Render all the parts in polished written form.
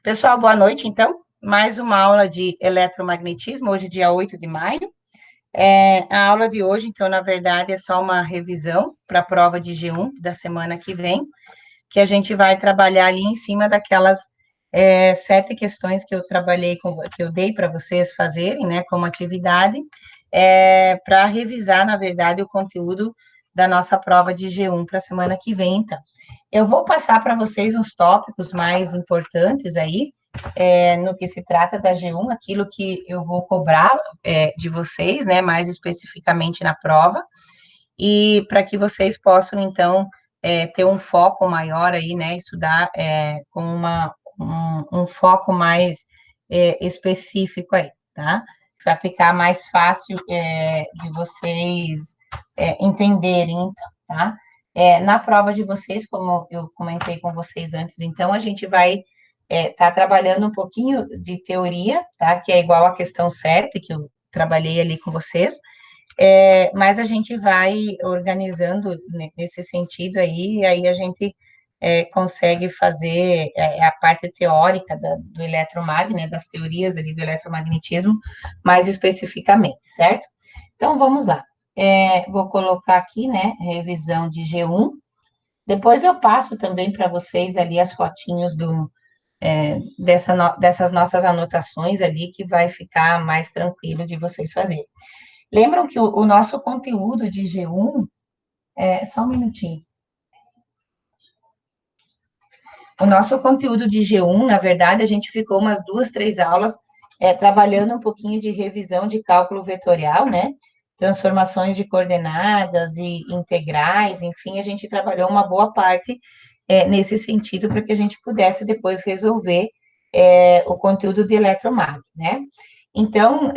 Pessoal, boa noite, então. Mais uma aula de eletromagnetismo, hoje, dia 8 de maio. A aula de hoje, então, na verdade, é só uma revisão para a prova de G1 da semana que vem, que a gente vai trabalhar ali em cima daquelas 7 questões que eu trabalhei, que eu dei para vocês fazerem, né, como atividade, para revisar, na verdade, o conteúdo da nossa prova de G1 para a semana que vem, então. Eu vou passar para vocês uns tópicos mais importantes aí, no que se trata da G1, aquilo que eu vou cobrar de vocês, né, mais especificamente na prova, e para que vocês possam, então, ter um foco maior aí, né, estudar com um foco mais específico aí, tá? Para ficar mais fácil de vocês entenderem, então, tá? Na prova de vocês, como eu comentei com vocês antes, então, a gente vai tá trabalhando um pouquinho de teoria, tá? Que é igual à questão 7, que eu trabalhei ali com vocês, mas a gente vai organizando nesse sentido aí, e aí a gente consegue fazer a parte teórica do eletromagnetismo, né, das teorias ali do eletromagnetismo, mais especificamente, certo? Então, vamos lá. Vou colocar aqui, né, revisão de G1, depois eu passo também para vocês ali as fotinhos dessas nossas anotações ali, que vai ficar mais tranquilo de vocês fazerem. Lembram que o nosso conteúdo de G1, só um minutinho. O nosso conteúdo de G1, na verdade, a gente ficou umas 2, 3 aulas trabalhando um pouquinho de revisão de cálculo vetorial, né? Transformações de coordenadas e integrais, enfim, a gente trabalhou uma boa parte nesse sentido para que a gente pudesse depois resolver o conteúdo de eletromag, né? Então,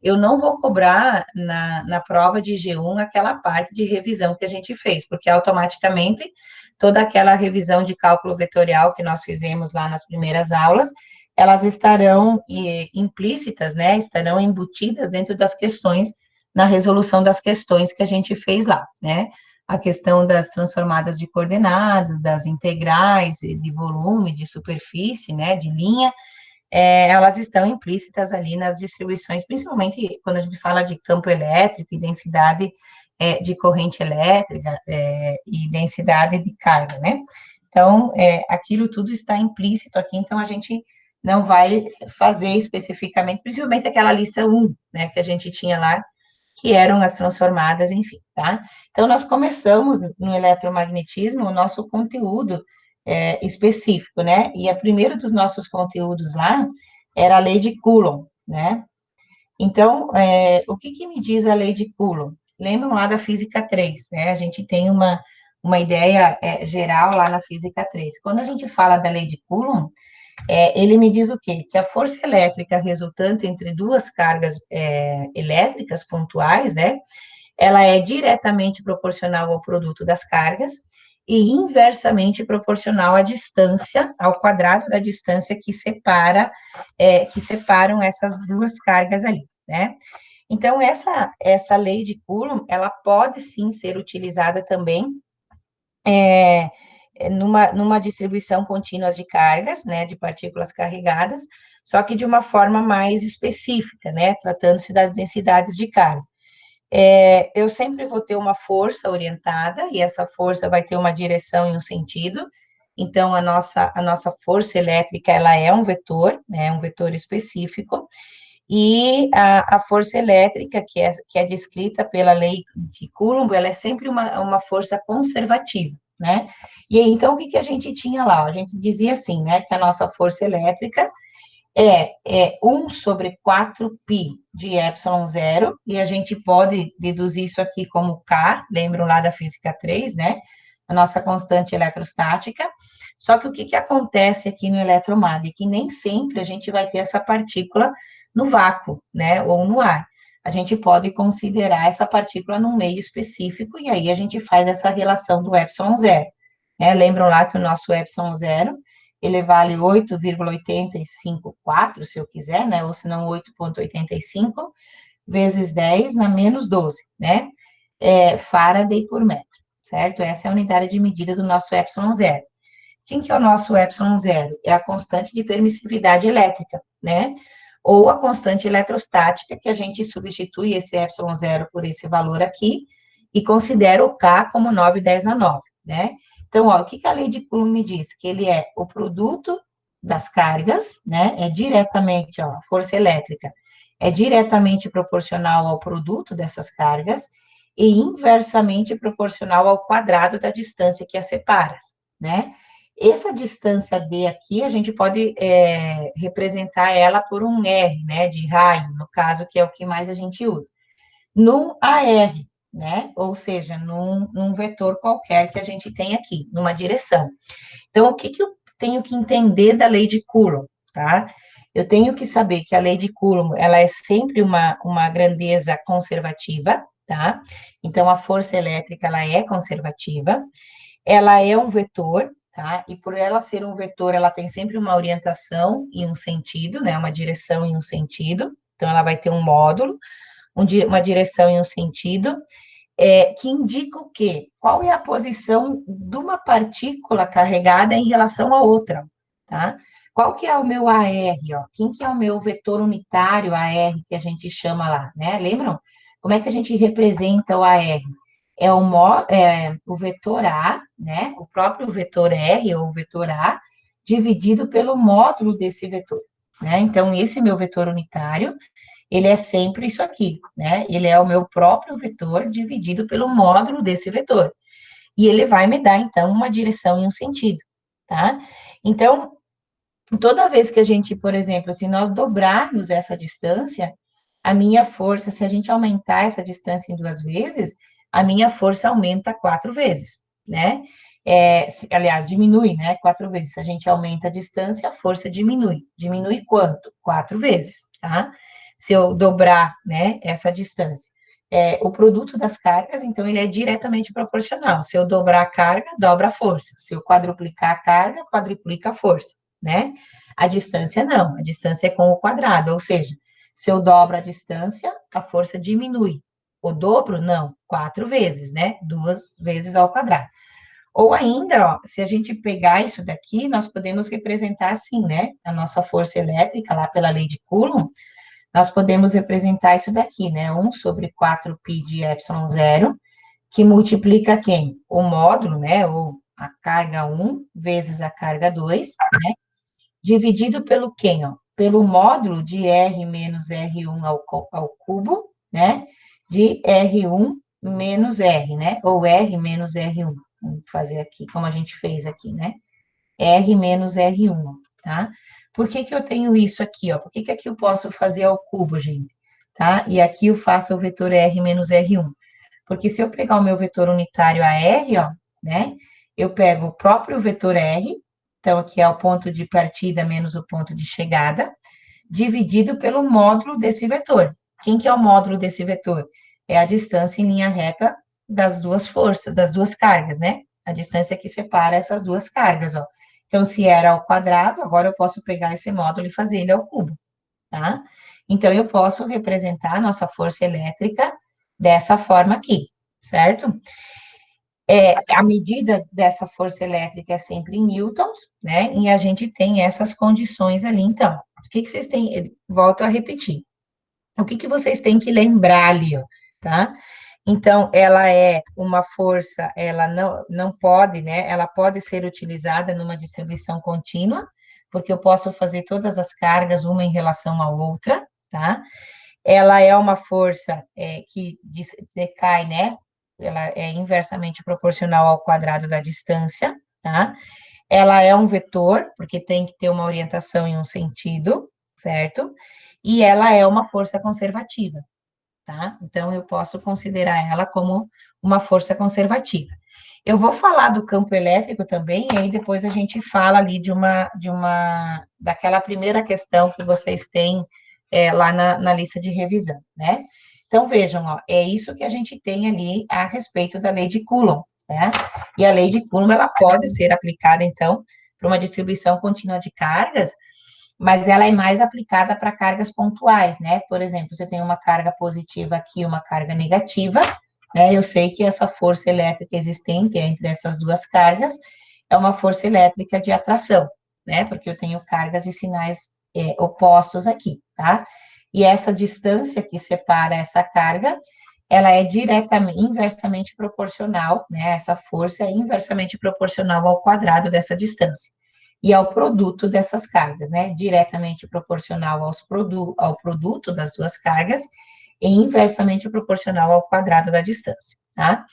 eu não vou cobrar na prova de G1 aquela parte de revisão que a gente fez, porque automaticamente toda aquela revisão de cálculo vetorial que nós fizemos lá nas primeiras aulas, elas estarão implícitas, né, estarão embutidas dentro das questões, na resolução das questões que a gente fez lá, né, a questão das transformadas de coordenadas, das integrais, de volume, de superfície, né, de linha, elas estão implícitas ali nas distribuições, principalmente quando a gente fala de campo elétrico e densidade de corrente elétrica e densidade de carga, né? Então, aquilo tudo está implícito aqui, então a gente não vai fazer especificamente, principalmente aquela lista 1, né, que a gente tinha lá, que eram as transformadas, enfim, tá? Então, nós começamos no eletromagnetismo o nosso conteúdo específico, né? E o primeiro dos nossos conteúdos lá era a lei de Coulomb, né? Então, o que me diz a lei de Coulomb? Lembram lá da física 3, né? A gente tem uma ideia geral lá na física 3. Quando a gente fala da lei de Coulomb, ele me diz o quê? Que a força elétrica resultante entre duas cargas elétricas pontuais, né? Ela é diretamente proporcional ao produto das cargas e inversamente proporcional à distância, ao quadrado da distância que separam essas duas cargas ali, né? Então, essa lei de Coulomb, ela pode sim ser utilizada também numa distribuição contínua de cargas, né, de partículas carregadas, só que de uma forma mais específica, né, tratando-se das densidades de carga. Eu sempre vou ter uma força orientada, e essa força vai ter uma direção e um sentido, então a nossa força elétrica, ela é um vetor, né, um vetor específico, e a força elétrica, que é descrita pela lei de Coulomb, ela é sempre uma força conservativa, né? E aí, então, o que a gente tinha lá? A gente dizia assim, né, que a nossa força elétrica é 1 sobre 4π de epsilon zero, e a gente pode deduzir isso aqui como K, lembram lá da física 3, né? A nossa constante eletrostática. Só que o que acontece aqui no eletromag? Que nem sempre a gente vai ter essa partícula no vácuo, né? Ou no ar. A gente pode considerar essa partícula num meio específico, e aí a gente faz essa relação do epsilon zero. Né? Lembram lá que o nosso epsilon zero ele vale 8,854, se eu quiser, né, ou se não 8,85, vezes 10 na menos 12, né, Faraday por metro, certo? Essa é a unidade de medida do nosso epsilon zero. Quem que é o nosso epsilon zero? É a constante de permissividade elétrica, né? Ou a constante eletrostática, que a gente substitui esse epsilon zero por esse valor aqui, e considera o K como 9,10 na 9, né? Então, ó, o que a lei de Coulomb me diz? Que ele é o produto das cargas, né? É diretamente, ó, a força elétrica é diretamente proporcional ao produto dessas cargas e inversamente proporcional ao quadrado da distância que as separa, né? Essa distância D aqui, a gente pode representar ela por um R, né, de raio, no caso, que é o que mais a gente usa. Num AR, né, ou seja, num vetor qualquer que a gente tem aqui, numa direção. Então, o que eu tenho que entender da lei de Coulomb, tá? Eu tenho que saber que a lei de Coulomb, ela é sempre uma grandeza conservativa, tá? Então, a força elétrica, ela é conservativa, ela é um vetor, tá? E por ela ser um vetor, ela tem sempre uma orientação e um sentido, né? Uma direção e um sentido. Então, ela vai ter um módulo, uma direção e um sentido, que indica o quê? Qual é a posição de uma partícula carregada em relação à outra, tá? Qual que é o meu AR, ó? Quem que é o meu vetor unitário AR, que a gente chama lá, né? Lembram? Como é que a gente representa o AR? O vetor A, né? O próprio vetor R, ou vetor A, dividido pelo módulo desse vetor, né? Então, esse meu vetor unitário, ele é sempre isso aqui, né? Ele é o meu próprio vetor dividido pelo módulo desse vetor. E ele vai me dar, então, uma direção e um sentido, tá? Então, toda vez que a gente, por exemplo, se nós dobrarmos essa distância, a minha força, se a gente aumentar essa distância em 2 vezes, a minha força aumenta 4 vezes, né? Aliás, diminui, né? 4 vezes. Se a gente aumenta a distância, a força diminui. Diminui quanto? 4 vezes, tá? Se eu dobrar, né, essa distância. O produto das cargas, então, ele é diretamente proporcional. Se eu dobrar a carga, dobra a força. Se eu quadruplicar a carga, quadruplica a força, né? A distância não, a distância é com o quadrado, ou seja, se eu dobro a distância, a força diminui. O dobro, não, 4 vezes, né? 2 vezes ao quadrado. Ou ainda, ó, se a gente pegar isso daqui, nós podemos representar assim, né? A nossa força elétrica, lá pela lei de Coulomb, nós podemos representar isso daqui, né? 1/4π de epsilon zero, que multiplica quem? O módulo, né? Ou a carga 1 vezes a carga 2, né? Dividido pelo quem, ó? Pelo módulo de R menos R1 ao cubo, né? De R1 menos R, né? Ou R menos R1. Vamos fazer aqui, como a gente fez aqui, né? R menos R1, tá? Por que que eu tenho isso aqui, ó? Por que que aqui eu posso fazer ao cubo, gente? Tá? E aqui eu faço o vetor R menos R1. Porque se eu pegar o meu vetor unitário AR, ó, né? Eu pego o próprio vetor R, então aqui é o ponto de partida menos o ponto de chegada, dividido pelo módulo desse vetor. Quem que é o módulo desse vetor? É a distância em linha reta das duas forças, das duas cargas, né? A distância que separa essas duas cargas, ó. Então, se era ao quadrado, agora eu posso pegar esse módulo e fazer ele ao cubo, tá? Então, eu posso representar a nossa força elétrica dessa forma aqui, certo? A medida dessa força elétrica é sempre em newtons, né? E a gente tem essas condições ali, então. O que vocês têm? Volto a repetir. O que vocês têm que lembrar ali, ó, tá? Então, ela é uma força, ela não pode, né? Ela pode ser utilizada numa distribuição contínua, porque eu posso fazer todas as cargas uma em relação à outra, tá? Ela é uma força que decai, né? Ela é inversamente proporcional ao quadrado da distância, tá? Ela é um vetor, porque tem que ter uma orientação em um sentido, certo? E ela é uma força conservativa, tá? Então, eu posso considerar ela como uma força conservativa. Eu vou falar do campo elétrico também, e aí depois a gente fala ali daquela primeira questão que vocês têm lá na lista de revisão, né? Então, vejam, ó, é isso que a gente tem ali a respeito da lei de Coulomb, né? E a lei de Coulomb, ela pode ser aplicada, então, para uma distribuição contínua de cargas, mas ela é mais aplicada para cargas pontuais, né? Por exemplo, você tem uma carga positiva aqui, uma carga negativa, né? Eu sei que essa força elétrica existente entre essas duas cargas é uma força elétrica de atração, né? Porque eu tenho cargas de sinais opostos aqui, tá? E essa distância que separa essa carga, ela é diretamente, inversamente proporcional, né? Essa força é inversamente proporcional ao quadrado dessa distância. E ao produto dessas cargas, né? Diretamente proporcional ao produto das duas cargas e inversamente proporcional ao quadrado da distância, tá?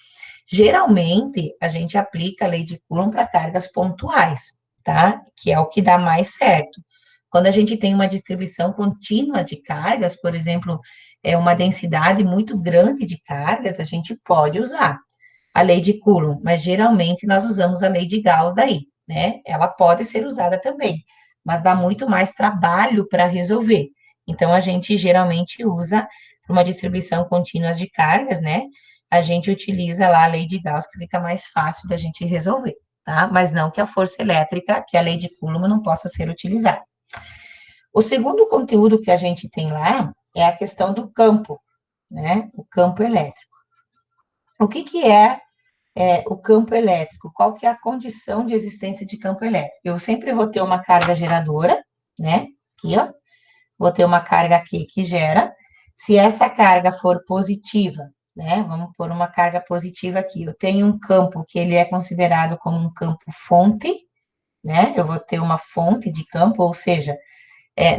Geralmente, a gente aplica a lei de Coulomb para cargas pontuais, tá? Que é o que dá mais certo. Quando a gente tem uma distribuição contínua de cargas, por exemplo, uma densidade muito grande de cargas, a gente pode usar a lei de Coulomb, mas geralmente nós usamos a lei de Gauss daí, né? Ela pode ser usada também, mas dá muito mais trabalho para resolver. Então, a gente geralmente usa uma distribuição contínua de cargas, né? A gente utiliza lá a lei de Gauss, que fica mais fácil da gente resolver, tá? Mas não que a força elétrica, que é a lei de Coulomb, não possa ser utilizada. O segundo conteúdo que a gente tem lá é a questão do campo, né? O campo elétrico. O que é o campo elétrico? Qual que é a condição de existência de campo elétrico? Eu sempre vou ter uma carga geradora, né? Aqui, ó. Vou ter uma carga aqui que gera. Se essa carga for positiva, né? Vamos pôr uma carga positiva aqui. Eu tenho um campo que ele é considerado como um campo fonte, né? Eu vou ter uma fonte de campo, ou seja,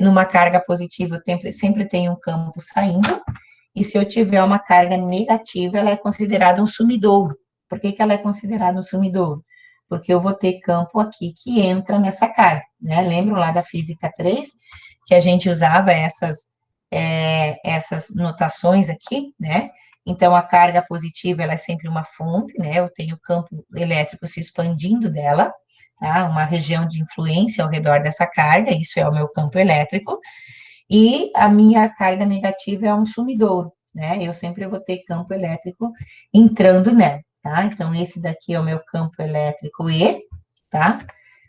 numa carga positiva eu sempre tenho um campo saindo, e se eu tiver uma carga negativa, ela é considerada um sumidouro. Por que ela é considerada um sumidouro? Porque eu vou ter campo aqui que entra nessa carga, né? Lembram lá da física 3, que a gente usava essas notações aqui, né? Então, a carga positiva, ela é sempre uma fonte, né? Eu tenho o campo elétrico se expandindo dela, tá? Uma região de influência ao redor dessa carga, isso é o meu campo elétrico, e a minha carga negativa é um sumidouro, né? Eu sempre vou ter campo elétrico entrando nela, tá? Então, esse daqui é o meu campo elétrico E, tá?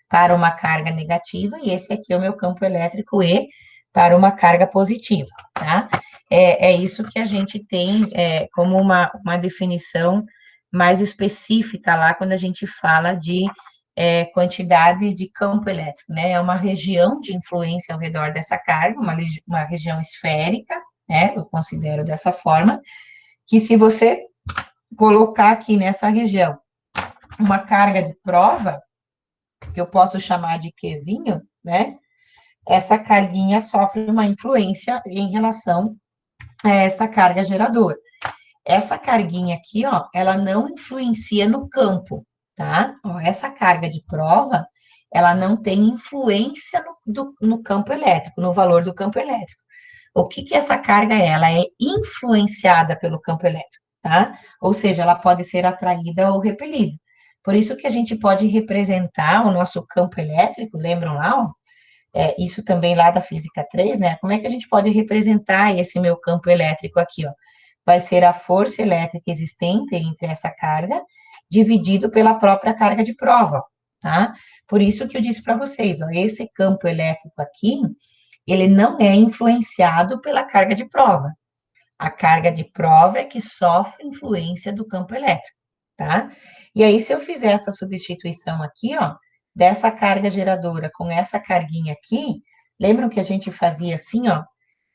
Para uma carga negativa, e esse aqui é o meu campo elétrico E para uma carga positiva, tá? É isso que a gente tem como uma definição mais específica lá quando a gente fala de quantidade de campo elétrico, né? É uma região de influência ao redor dessa carga, uma região esférica, né? Eu considero dessa forma, que se você colocar aqui nessa região uma carga de prova, que eu posso chamar de Qzinho, né? Essa carguinha sofre uma influência em relação a esta carga geradora. Essa carguinha aqui, ó, ela não influencia no campo, tá? Ó, essa carga de prova, ela não tem influência no campo elétrico, no valor do campo elétrico. O que essa carga é? Ela é influenciada pelo campo elétrico, tá? Ou seja, ela pode ser atraída ou repelida. Por isso que a gente pode representar o nosso campo elétrico, lembram lá, ó? Isso também lá da física 3, né? Como é que a gente pode representar esse meu campo elétrico aqui, ó? Vai ser a força elétrica existente entre essa carga, dividido pela própria carga de prova, tá? Por isso que eu disse para vocês, ó, esse campo elétrico aqui, ele não é influenciado pela carga de prova. A carga de prova é que sofre influência do campo elétrico, tá? E aí, se eu fizer essa substituição aqui, ó, dessa carga geradora com essa carguinha aqui, lembram que a gente fazia assim, ó?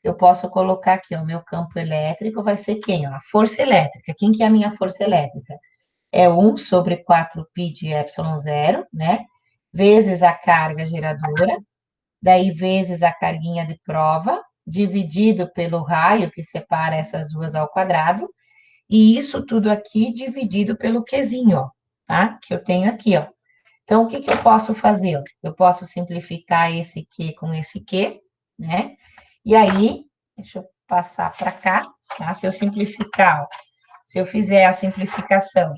Eu posso colocar aqui, ó, o meu campo elétrico vai ser quem, ó? A força elétrica. Quem que é a minha força elétrica? É 1 sobre 4π de ε0, né? Vezes a carga geradora, daí vezes a carguinha de prova, dividido pelo raio que separa essas duas ao quadrado, e isso tudo aqui dividido pelo Qzinho, ó, tá? Que eu tenho aqui, ó. Então, o que eu posso fazer? Ó? Eu posso simplificar esse Q com esse Q, né? E aí, deixa eu passar para cá, tá? Se eu simplificar, ó, se eu fizer a simplificação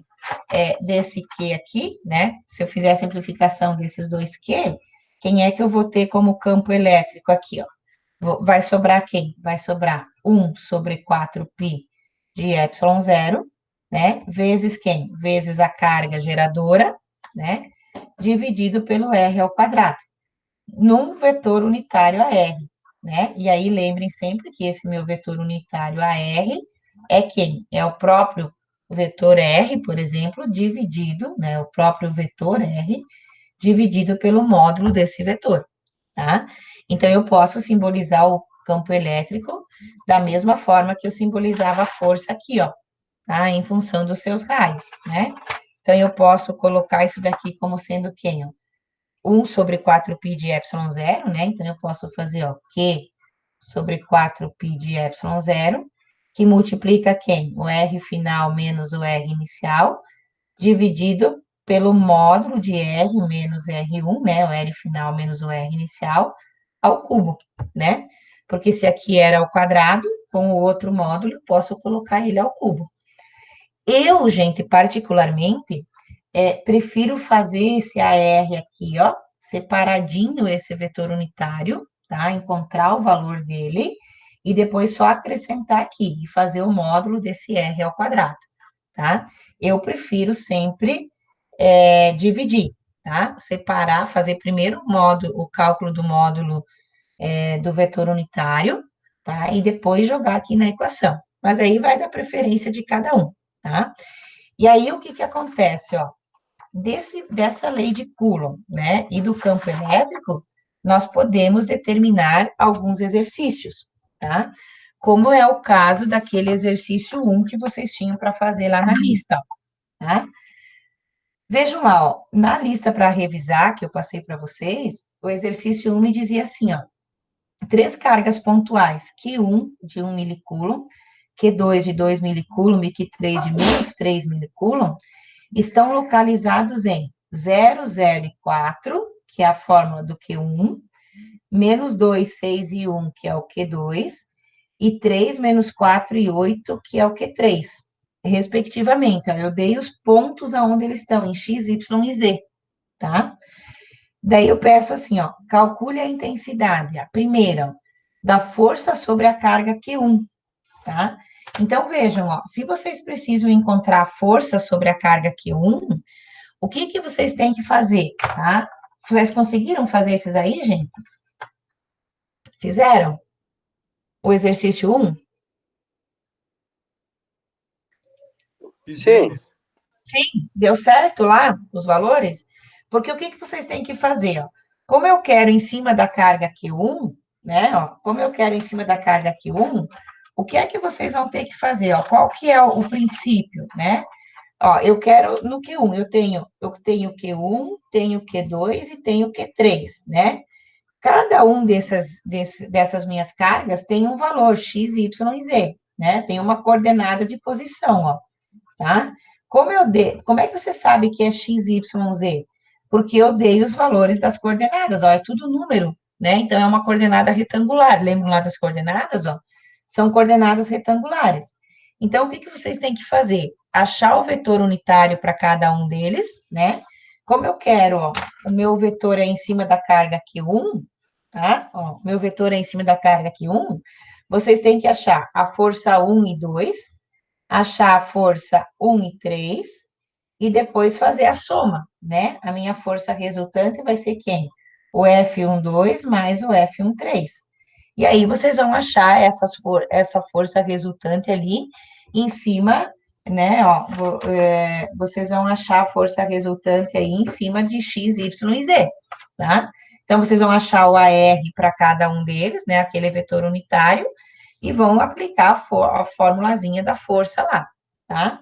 desse Q aqui, né? Se eu fizer a simplificação desses dois Q, quem é que eu vou ter como campo elétrico aqui, ó? Vai sobrar quem? Vai sobrar 1 sobre 4π de ε0, né? Vezes quem? Vezes a carga geradora, né? Dividido pelo r ao quadrado, num vetor unitário AR, né? E aí lembrem sempre que esse meu vetor unitário AR é quem? É o próprio vetor R, por exemplo, dividido, né? O próprio vetor R, dividido pelo módulo desse vetor, tá? Então, eu posso simbolizar o campo elétrico da mesma forma que eu simbolizava a força aqui, ó, tá? Em função dos seus raios, né? Então, eu posso colocar isso daqui como sendo quem, ó? 1 sobre 4π de ε0, né? Então, eu posso fazer, ó, Q sobre 4π de ε0, que multiplica quem? O R final menos o R inicial, dividido pelo módulo de R menos R1, né? O R final menos o R inicial, ao cubo, né? Porque se aqui era ao quadrado, com o outro módulo, eu posso colocar ele ao cubo. Eu, gente, particularmente, prefiro fazer esse AR aqui, ó, separadinho esse vetor unitário, tá? Encontrar o valor dele e depois só acrescentar aqui e fazer o módulo desse R ao quadrado, tá? Eu prefiro sempre dividir, tá? Separar, fazer primeiro o cálculo do módulo do vetor unitário, tá? E depois jogar aqui na equação. Mas aí vai da preferência de cada um, tá? E aí, o que que acontece, ó? Dessa lei de Coulomb, né, e do campo elétrico, nós podemos determinar alguns exercícios, tá? Como é o caso daquele exercício 1 que vocês tinham para fazer lá na lista, tá? Vejam lá, ó, na lista para revisar que eu passei para vocês, o exercício 1 me dizia assim, ó, 3 cargas pontuais, Q1 de 1 milicoulomb, Q2 de 2 milicoulomb e Q3 de menos 3 milicoulomb, estão localizados em 0, 0 e 4, que é a fórmula do Q1, menos 2, 6 e 1, que é o Q2, e 3, menos 4 e 8, que é o Q3, respectivamente. Ó, eu dei os pontos aonde eles estão, em X, Y e Z, tá? Daí eu peço assim, ó, calcule a intensidade, a primeira, ó, da força sobre a carga Q1, tá? Então, vejam, ó, se vocês precisam encontrar a força sobre a carga Q1, o que que vocês têm que fazer, tá? Vocês conseguiram fazer esses aí, gente? Fizeram? O exercício 1? Sim. Sim, deu certo lá os valores? Porque o que que vocês têm que fazer, ó? Como eu quero em cima da carga Q1, né, ó, como eu quero em cima da carga Q1, o que é que vocês vão ter que fazer, ó? Qual que é o princípio, né? Ó, eu quero no Q1, eu tenho Q1, tenho Q2 e tenho Q3, né? Cada um dessas minhas cargas tem um valor X, Y e Z, né? Tem uma coordenada de posição, ó, tá? Como é que você sabe que é X, Y, Z? Porque eu dei os valores das coordenadas, ó, é tudo número, né? Então, é uma coordenada retangular. Lembram lá das coordenadas, ó? São coordenadas retangulares. Então, o que que vocês têm que fazer? Achar o vetor unitário para cada um deles, né? Como eu quero, ó, o meu vetor é em cima da carga Q1, tá? Ó, o meu vetor é em cima da carga Q1, vocês têm que achar a força 1 e 2, achar a força 1 e 3, e depois fazer a soma, né? A minha força resultante vai ser quem? O F12 mais o F13. E aí vocês vão achar essa força resultante ali em cima, né? Ó, vocês vão achar a força resultante aí em cima de X, Y e Z, tá? Então, vocês vão achar o AR para cada um deles, né? Aquele vetor unitário, e vão aplicar a formulazinha da força lá, tá?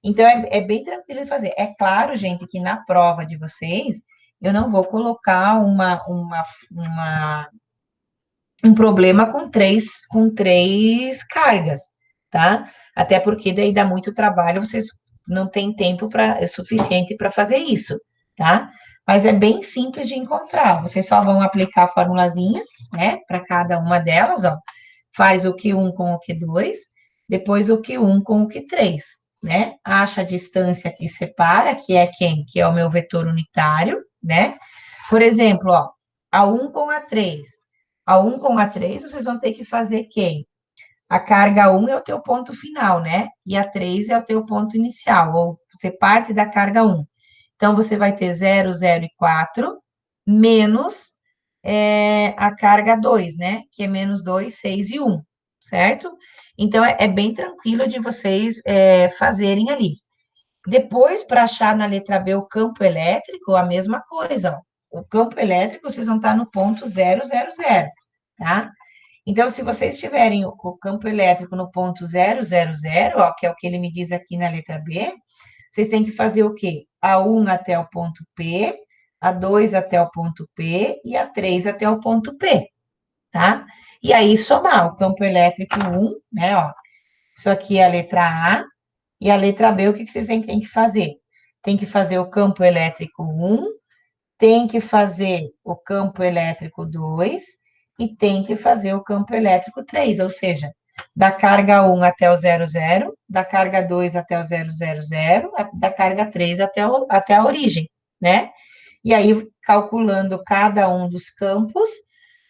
Então, é bem tranquilo de fazer. É claro, gente, que na prova de vocês, eu não vou colocar um problema com três cargas, tá? Até porque daí dá muito trabalho, vocês não têm tempo suficiente para fazer isso, tá? Mas é bem simples de encontrar. Vocês só vão aplicar a formulazinha, né, para cada uma delas, ó. Faz o Q1 com o Q2, depois o Q1 com o Q3, né? Acha a distância que separa, que é quem? Que é o meu vetor unitário, né? Por exemplo, ó, A1 com A3. A1 com A3, vocês vão ter que fazer quem? A carga 1 é o teu ponto final, né? E a 3 é o teu ponto inicial, ou você parte da carga 1. Então, você vai ter 0, 0 e 4, menos a carga 2, né? Que é menos 2, 6 e 1, certo? Então, é bem tranquilo de vocês fazerem ali. Depois, para achar na letra B o campo elétrico, a mesma coisa, ó. O campo elétrico, vocês vão estar no ponto 000, tá? Então, se vocês tiverem o campo elétrico no ponto 000, ó, que é o que ele me diz aqui na letra B, vocês têm que fazer o quê? A1 até o ponto P, A2 até o ponto P e A3 até o ponto P, tá? E aí, somar o campo elétrico 1, né, ó. Isso aqui é a letra A, e a letra B, o que vocês têm que fazer? Tem que fazer o campo elétrico 1, tem que fazer o campo elétrico 2 e tem que fazer o campo elétrico 3, ou seja, da carga 1 até o 00, da carga 2 até o 000, da carga 3 até a origem, né? E aí, calculando cada um dos campos,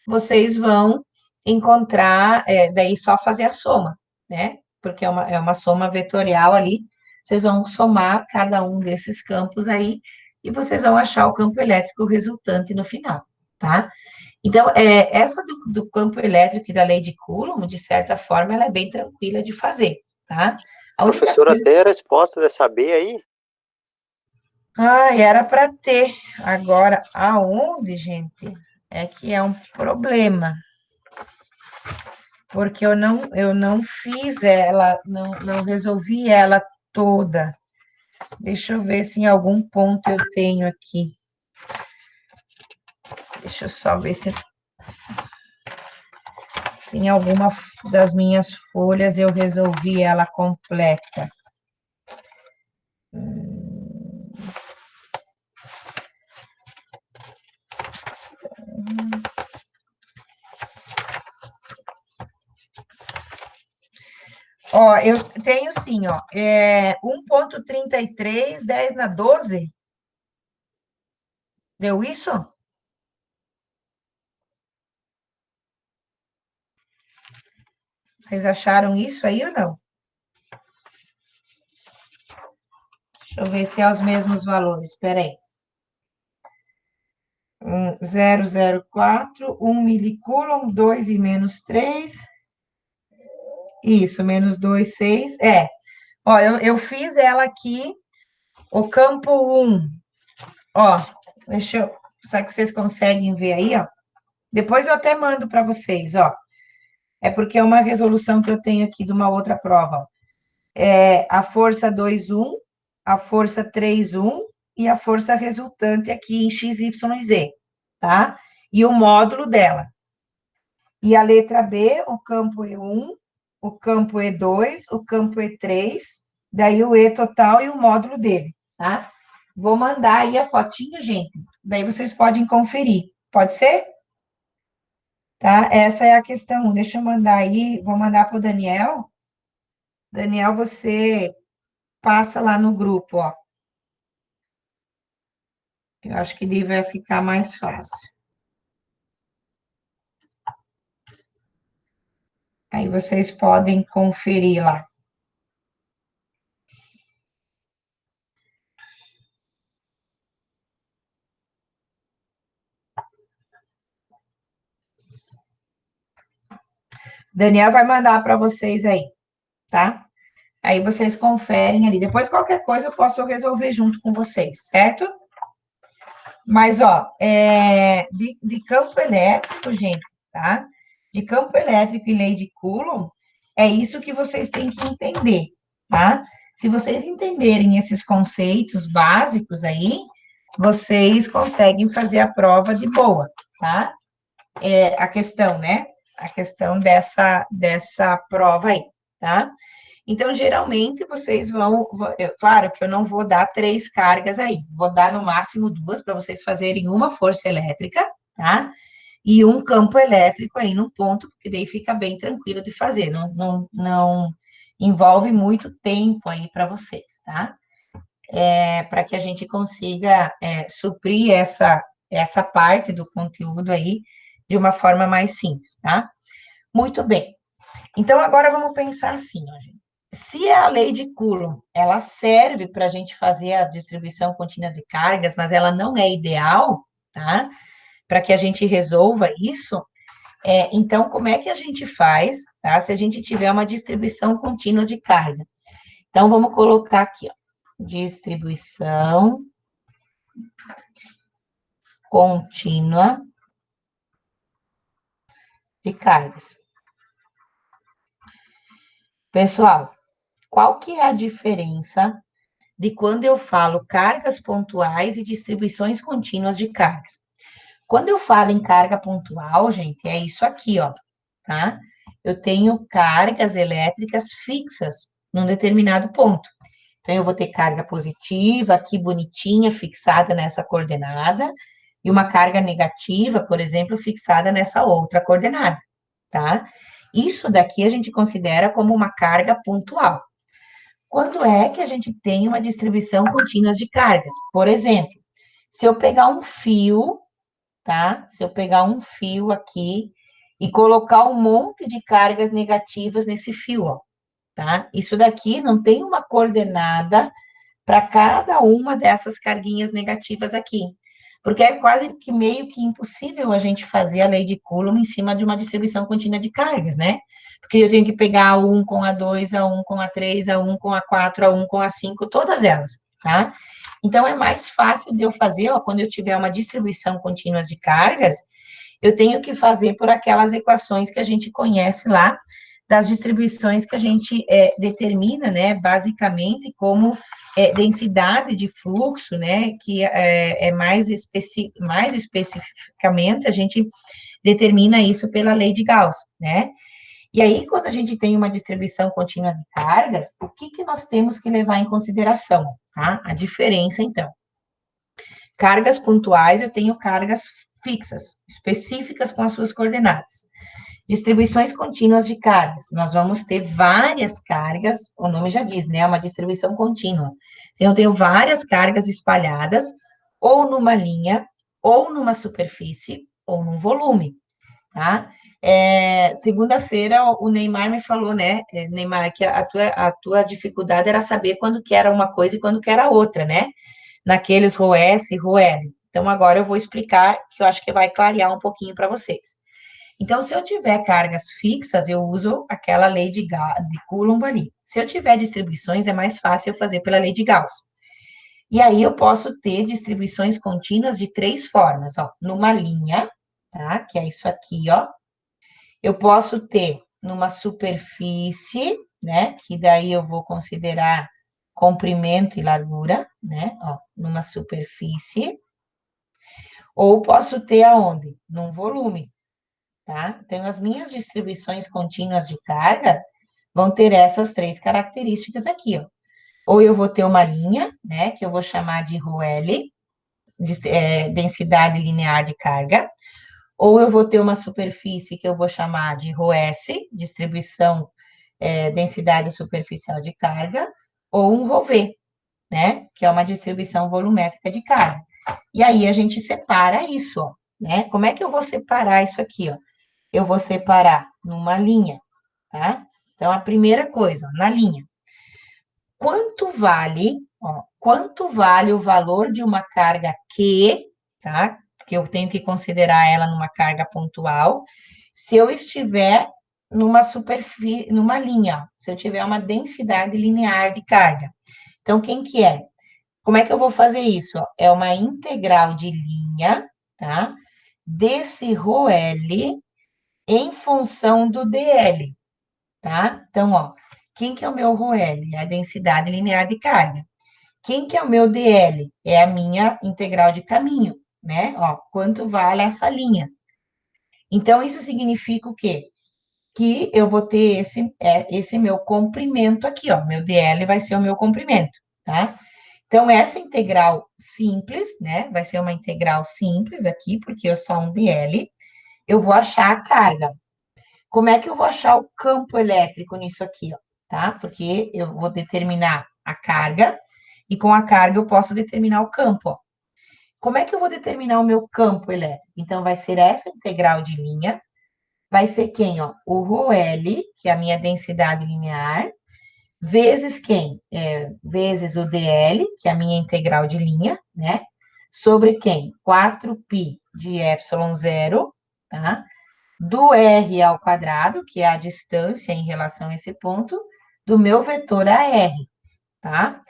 vocês vão encontrar, daí só fazer a soma, né? Porque é uma soma vetorial ali, vocês vão somar cada um desses campos aí, e vocês vão achar o campo elétrico resultante no final, tá? Então, essa do campo elétrico e da lei de Coulomb, de certa forma, ela é bem tranquila de fazer, tá? A única Professora, coisa... até a resposta dessa B aí? Ah, era para ter. Agora, aonde, gente? É que é um problema. Porque eu não fiz ela, não resolvi ela toda. Deixa eu ver se em algum ponto eu tenho aqui. Deixa eu só ver se em alguma das minhas folhas eu resolvi ela completa. Ó, eu tenho sim, ó, 1,33, 10 na 12. Deu isso? Vocês acharam isso aí ou não? Deixa eu ver se é os mesmos valores, espera aí. 0,04, 1 milicoulomb, 2 e menos 3. Isso, menos 2, 6. Ó, eu fiz ela aqui, o campo 1. Ó, deixa eu... Sabe que vocês conseguem ver aí, ó? Depois eu até mando para vocês, ó. É porque é uma resolução que eu tenho aqui de uma outra prova, ó. A força 2,1, a força 3,1 e a força resultante aqui em x, y e z, tá? E o módulo dela. E a letra B, o campo E1, o campo E2, o campo E3, daí o E total e o módulo dele, tá? Vou mandar aí a fotinho, gente. Daí vocês podem conferir. Pode ser? Tá? Essa é a questão 1. Deixa eu mandar aí, vou mandar para o Daniel. Daniel, você passa lá no grupo, ó. Eu acho que ele vai ficar mais fácil. Aí vocês podem conferir lá. Daniel vai mandar para vocês aí, tá? Aí vocês conferem ali. Depois, qualquer coisa, eu posso resolver junto com vocês, certo? Mas, ó, de campo elétrico, gente, tá? De campo elétrico e lei de Coulomb, é isso que vocês têm que entender, tá? Se vocês entenderem esses conceitos básicos aí, vocês conseguem fazer a prova de boa, tá? A questão, né? A questão dessa prova aí, tá? Então, geralmente, vocês claro que eu não vou dar 3 cargas aí, vou dar no máximo 2 para vocês fazerem uma força elétrica, tá? E um campo elétrico aí no ponto, porque daí fica bem tranquilo de fazer, não envolve muito tempo aí para vocês, tá? Para que a gente consiga suprir essa parte do conteúdo aí de uma forma mais simples, tá? Muito bem. Então, agora vamos pensar assim, ó, gente. Se a lei de Coulomb, ela serve para a gente fazer a distribuição contínua de cargas, mas ela não é ideal, tá? Para que a gente resolva isso, então, como é que a gente faz, tá? Se a gente tiver uma distribuição contínua de carga. Então, vamos colocar aqui, ó. distribuição contínua de cargas. Pessoal, qual que é a diferença de quando eu falo cargas pontuais e distribuições contínuas de cargas? Quando eu falo em carga pontual, gente, é isso aqui, ó, tá? Eu tenho cargas elétricas fixas num determinado ponto. Então, eu vou ter carga positiva aqui bonitinha, fixada nessa coordenada, e uma carga negativa, por exemplo, fixada nessa outra coordenada, tá? Isso daqui a gente considera como uma carga pontual. Quando é que a gente tem uma distribuição contínua de cargas? Por exemplo, se eu pegar um fio, tá? Se eu pegar um fio aqui e colocar um monte de cargas negativas nesse fio, ó, tá? Isso daqui não tem uma coordenada para cada uma dessas carguinhas negativas aqui. Porque é quase que meio que impossível a gente fazer a lei de Coulomb em cima de uma distribuição contínua de cargas, né? Porque eu tenho que pegar a 1 com a 2, a 1 com a 3, a 1 com a 4, a 1 com a 5, todas elas, tá? Então, é mais fácil de eu fazer, ó, quando eu tiver uma distribuição contínua de cargas, eu tenho que fazer por aquelas equações que a gente conhece lá, das distribuições que a gente determina, né, basicamente como densidade de fluxo, né, que é mais especificamente a gente determina isso pela lei de Gauss, né? E aí, quando a gente tem uma distribuição contínua de cargas, o que que nós temos que levar em consideração, tá? A diferença, então. Cargas pontuais, eu tenho cargas fixas, específicas com as suas coordenadas. Distribuições contínuas de cargas. Nós vamos ter várias cargas, o nome já diz, né? É uma distribuição contínua. Então, eu tenho várias cargas espalhadas, ou numa linha, ou numa superfície, ou num volume, tá? Segunda-feira, o Neymar me falou, né, Neymar, que a tua dificuldade era saber quando que era uma coisa e quando que era outra, né? Naqueles ROS e ROL. Então, agora eu vou explicar, que eu acho que vai clarear um pouquinho para vocês. Então, se eu tiver cargas fixas, eu uso aquela lei de Coulomb ali. Se eu tiver distribuições, é mais fácil eu fazer pela lei de Gauss. E aí, eu posso ter distribuições contínuas de três formas, ó. Numa linha, tá? Que é isso aqui, ó. Eu posso ter numa superfície, né? Que daí eu vou considerar comprimento e largura, né? Ó, numa superfície. Ou posso ter aonde? Num volume, tá? Então, as minhas distribuições contínuas de carga vão ter essas três características aqui, ó. Ou eu vou ter uma linha, né, que eu vou chamar de ROL, densidade linear de carga, ou eu vou ter uma superfície que eu vou chamar de ROS, distribuição, densidade superficial de carga, ou um ROV, né, que é uma distribuição volumétrica de carga. E aí a gente separa isso, ó, né? Como é que eu vou separar isso aqui, ó? Eu vou separar numa linha, tá? Então, a primeira coisa, ó, na linha. Quanto vale o valor de uma carga Q, tá? Que eu tenho que considerar ela numa carga pontual, se eu estiver numa superfície, numa linha, ó, se eu tiver uma densidade linear de carga. Então, quem que é? Como é que eu vou fazer isso? Ó? É uma integral de linha, tá? Desse ρL em função do DL, tá? Então, ó, quem que é o meu ρL? É a densidade linear de carga. Quem que é o meu DL? É a minha integral de caminho, né? Ó, quanto vale essa linha? Então, isso significa o quê? Que eu vou ter esse meu comprimento aqui, ó. Meu DL vai ser o meu comprimento, tá? Então, essa integral simples, né? Vai ser uma integral simples aqui, porque é só um DL. Eu vou achar a carga. Como é que eu vou achar o campo elétrico nisso aqui, ó, tá? Porque eu vou determinar a carga, e com a carga eu posso determinar o campo, ó. Como é que eu vou determinar o meu campo elétrico? Então, vai ser essa integral de linha, vai ser quem, ó? O ρL, que é a minha densidade linear, vezes quem? Vezes o DL, que é a minha integral de linha, né? Sobre quem? 4π de epsilon zero, tá? Do R ao quadrado, que é a distância em relação a esse ponto, do meu vetor AR, tá?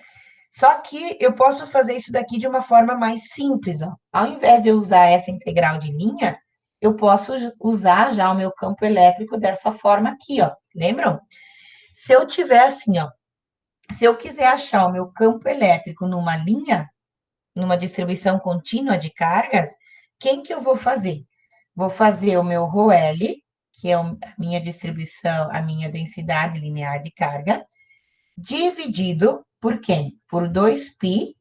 Só que eu posso fazer isso daqui de uma forma mais simples, ó. Ao invés de eu usar essa integral de linha, eu posso usar já o meu campo elétrico dessa forma aqui, ó. Lembram? Se eu tiver assim, ó, se eu quiser achar o meu campo elétrico numa linha, numa distribuição contínua de cargas, quem que eu vou fazer? Vou fazer o meu ρL, que é a minha distribuição, a minha densidade linear de carga, dividido por quem? Por 2π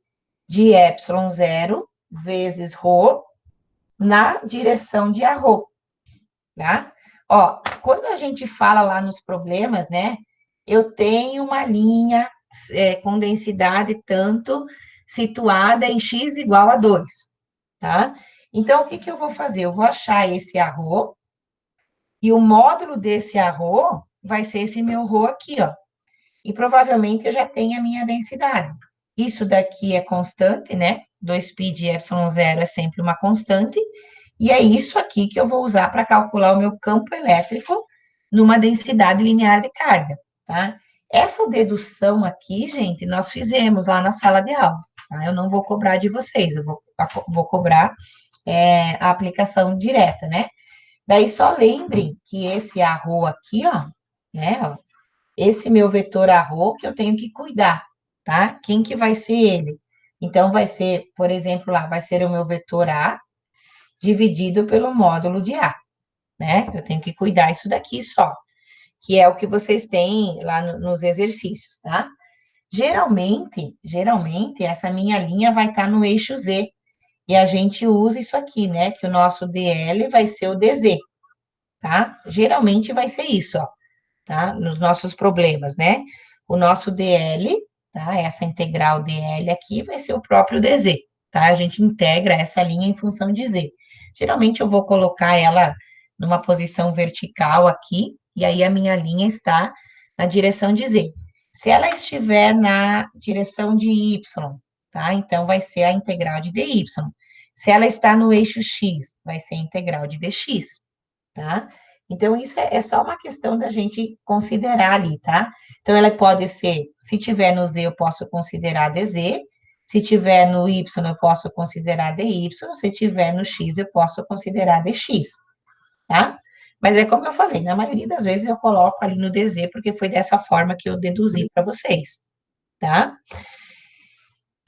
de ε0 vezes ρ na direção de arro, tá? Ó, quando a gente fala lá nos problemas, né? Eu tenho uma linha com densidade tanto situada em x igual a 2, tá? Então, o que que eu vou fazer? Eu vou achar esse arro, e o módulo desse arro vai ser esse meu ρ aqui, ó. E provavelmente eu já tenho a minha densidade. Isso daqui é constante, né? 2π de ε0 é sempre uma constante, e é isso aqui que eu vou usar para calcular o meu campo elétrico numa densidade linear de carga, tá? Essa dedução aqui, gente, nós fizemos lá na sala de aula, tá? Eu não vou cobrar de vocês, eu vou cobrar a aplicação direta, né? Daí só lembrem que esse arro aqui, ó, né, ó, esse meu vetor arro que eu tenho que cuidar, tá? Quem que vai ser ele? Então, vai ser, por exemplo, lá, vai ser o meu vetor A dividido pelo módulo de A, né? Eu tenho que cuidar isso daqui só, que é o que vocês têm lá nos exercícios, tá? Geralmente, essa minha linha vai estar no eixo Z, e a gente usa isso aqui, né? Que o nosso DL vai ser o DZ, tá? Geralmente vai ser isso, ó, tá? Nos nossos problemas, né? O nosso DL, tá? Essa integral DL aqui vai ser o próprio DZ, tá? A gente integra essa linha em função de Z. Geralmente eu vou colocar ela numa posição vertical aqui, e aí a minha linha está na direção de Z. Se ela estiver na direção de Y, tá? Então vai ser a integral de dy. Se ela está no eixo X, vai ser a integral de dx, tá? Então, isso é só uma questão da gente considerar ali, tá? Então, ela pode ser, se tiver no Z, eu posso considerar dz, se tiver no Y, eu posso considerar dy, se tiver no X, eu posso considerar dx, tá? Mas é como eu falei, na maioria das vezes eu coloco ali no dz, porque foi dessa forma que eu deduzi para vocês, tá?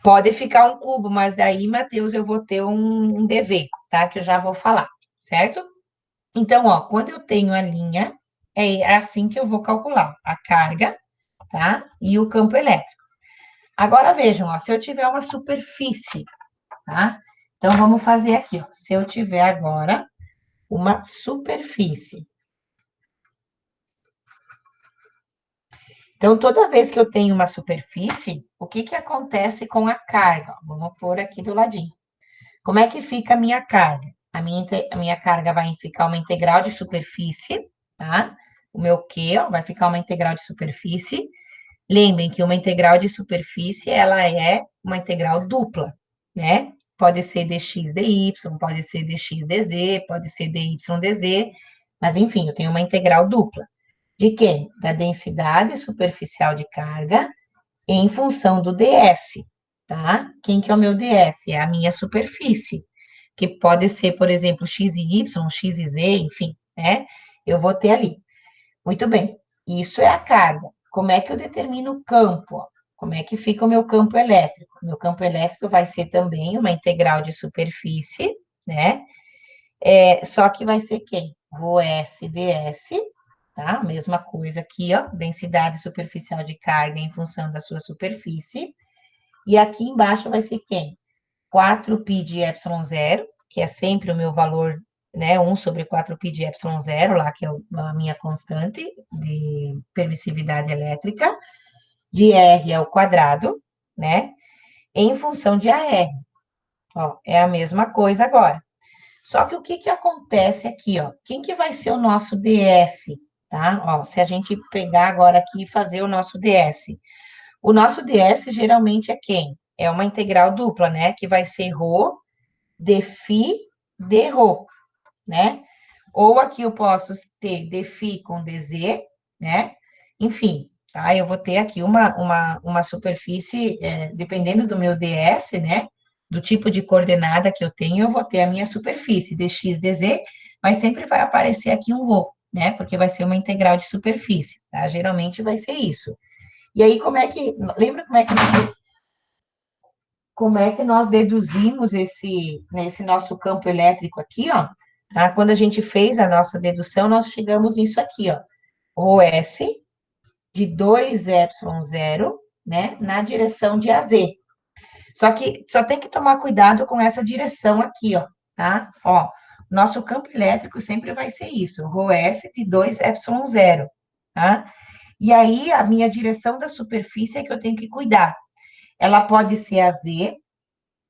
Pode ficar um cubo, mas daí, Matheus, eu vou ter um dv, tá? Que eu já vou falar, certo? Então, ó, quando eu tenho a linha, é assim que eu vou calcular a carga, tá? E o campo elétrico. Agora, vejam, ó, se eu tiver uma superfície, tá? Então, vamos fazer aqui, ó. Se eu tiver agora uma superfície. Então, toda vez que eu tenho uma superfície, o que que acontece com a carga? Vamos pôr aqui do ladinho. Como é que fica a minha carga? A minha carga vai ficar uma integral de superfície, tá? O meu Q, ó, vai ficar uma integral de superfície. Lembrem que uma integral de superfície, ela é uma integral dupla, né? Pode ser dx dy, pode ser dx dz, pode ser dy dz, mas enfim, eu tenho uma integral dupla. De quê? Da densidade superficial de carga em função do ds, tá? Quem que é o meu ds? É a minha superfície, que pode ser, por exemplo, x e y, x e z, enfim, né? Eu vou ter ali. Muito bem, isso é a carga. Como é que eu determino o campo? Como é que fica o meu campo elétrico? O meu campo elétrico vai ser também uma integral de superfície, né? Só que vai ser quem? Rho-S ds, tá? Mesma coisa aqui, ó, densidade superficial de carga em função da sua superfície. E aqui embaixo vai ser quem? 4π de ε0, que é sempre o meu valor, né, 1 sobre 4π de ε0, lá, que é a minha constante de permissividade elétrica, de R ao quadrado, né, em função de AR. Ó, é a mesma coisa agora. Só que o que que acontece aqui, ó? Quem que vai ser o nosso ds, tá? Ó, se a gente pegar agora aqui e fazer o nosso ds. O nosso ds geralmente é quem? É uma integral dupla, né? Que vai ser ρ dφ de ρ, né? Ou aqui eu posso ter dφ com dz, né? Enfim, tá? Eu vou ter aqui uma superfície, dependendo do meu DS, né? Do tipo de coordenada que eu tenho, eu vou ter a minha superfície, dx, dz, mas sempre vai aparecer aqui um rho, né? Porque vai ser uma integral de superfície, tá? Geralmente vai ser isso. E aí, lembra como é que nós deduzimos nesse nosso campo elétrico aqui, ó? Tá? Quando a gente fez a nossa dedução, nós chegamos nisso aqui, ó. ρS de 2ε0, né, na direção de AZ. Só que só tem que tomar cuidado com essa direção aqui, ó, tá? Ó, nosso campo elétrico sempre vai ser isso, ρS de 2ε0, tá? E aí, a minha direção da superfície é que eu tenho que cuidar. Ela pode ser a Z,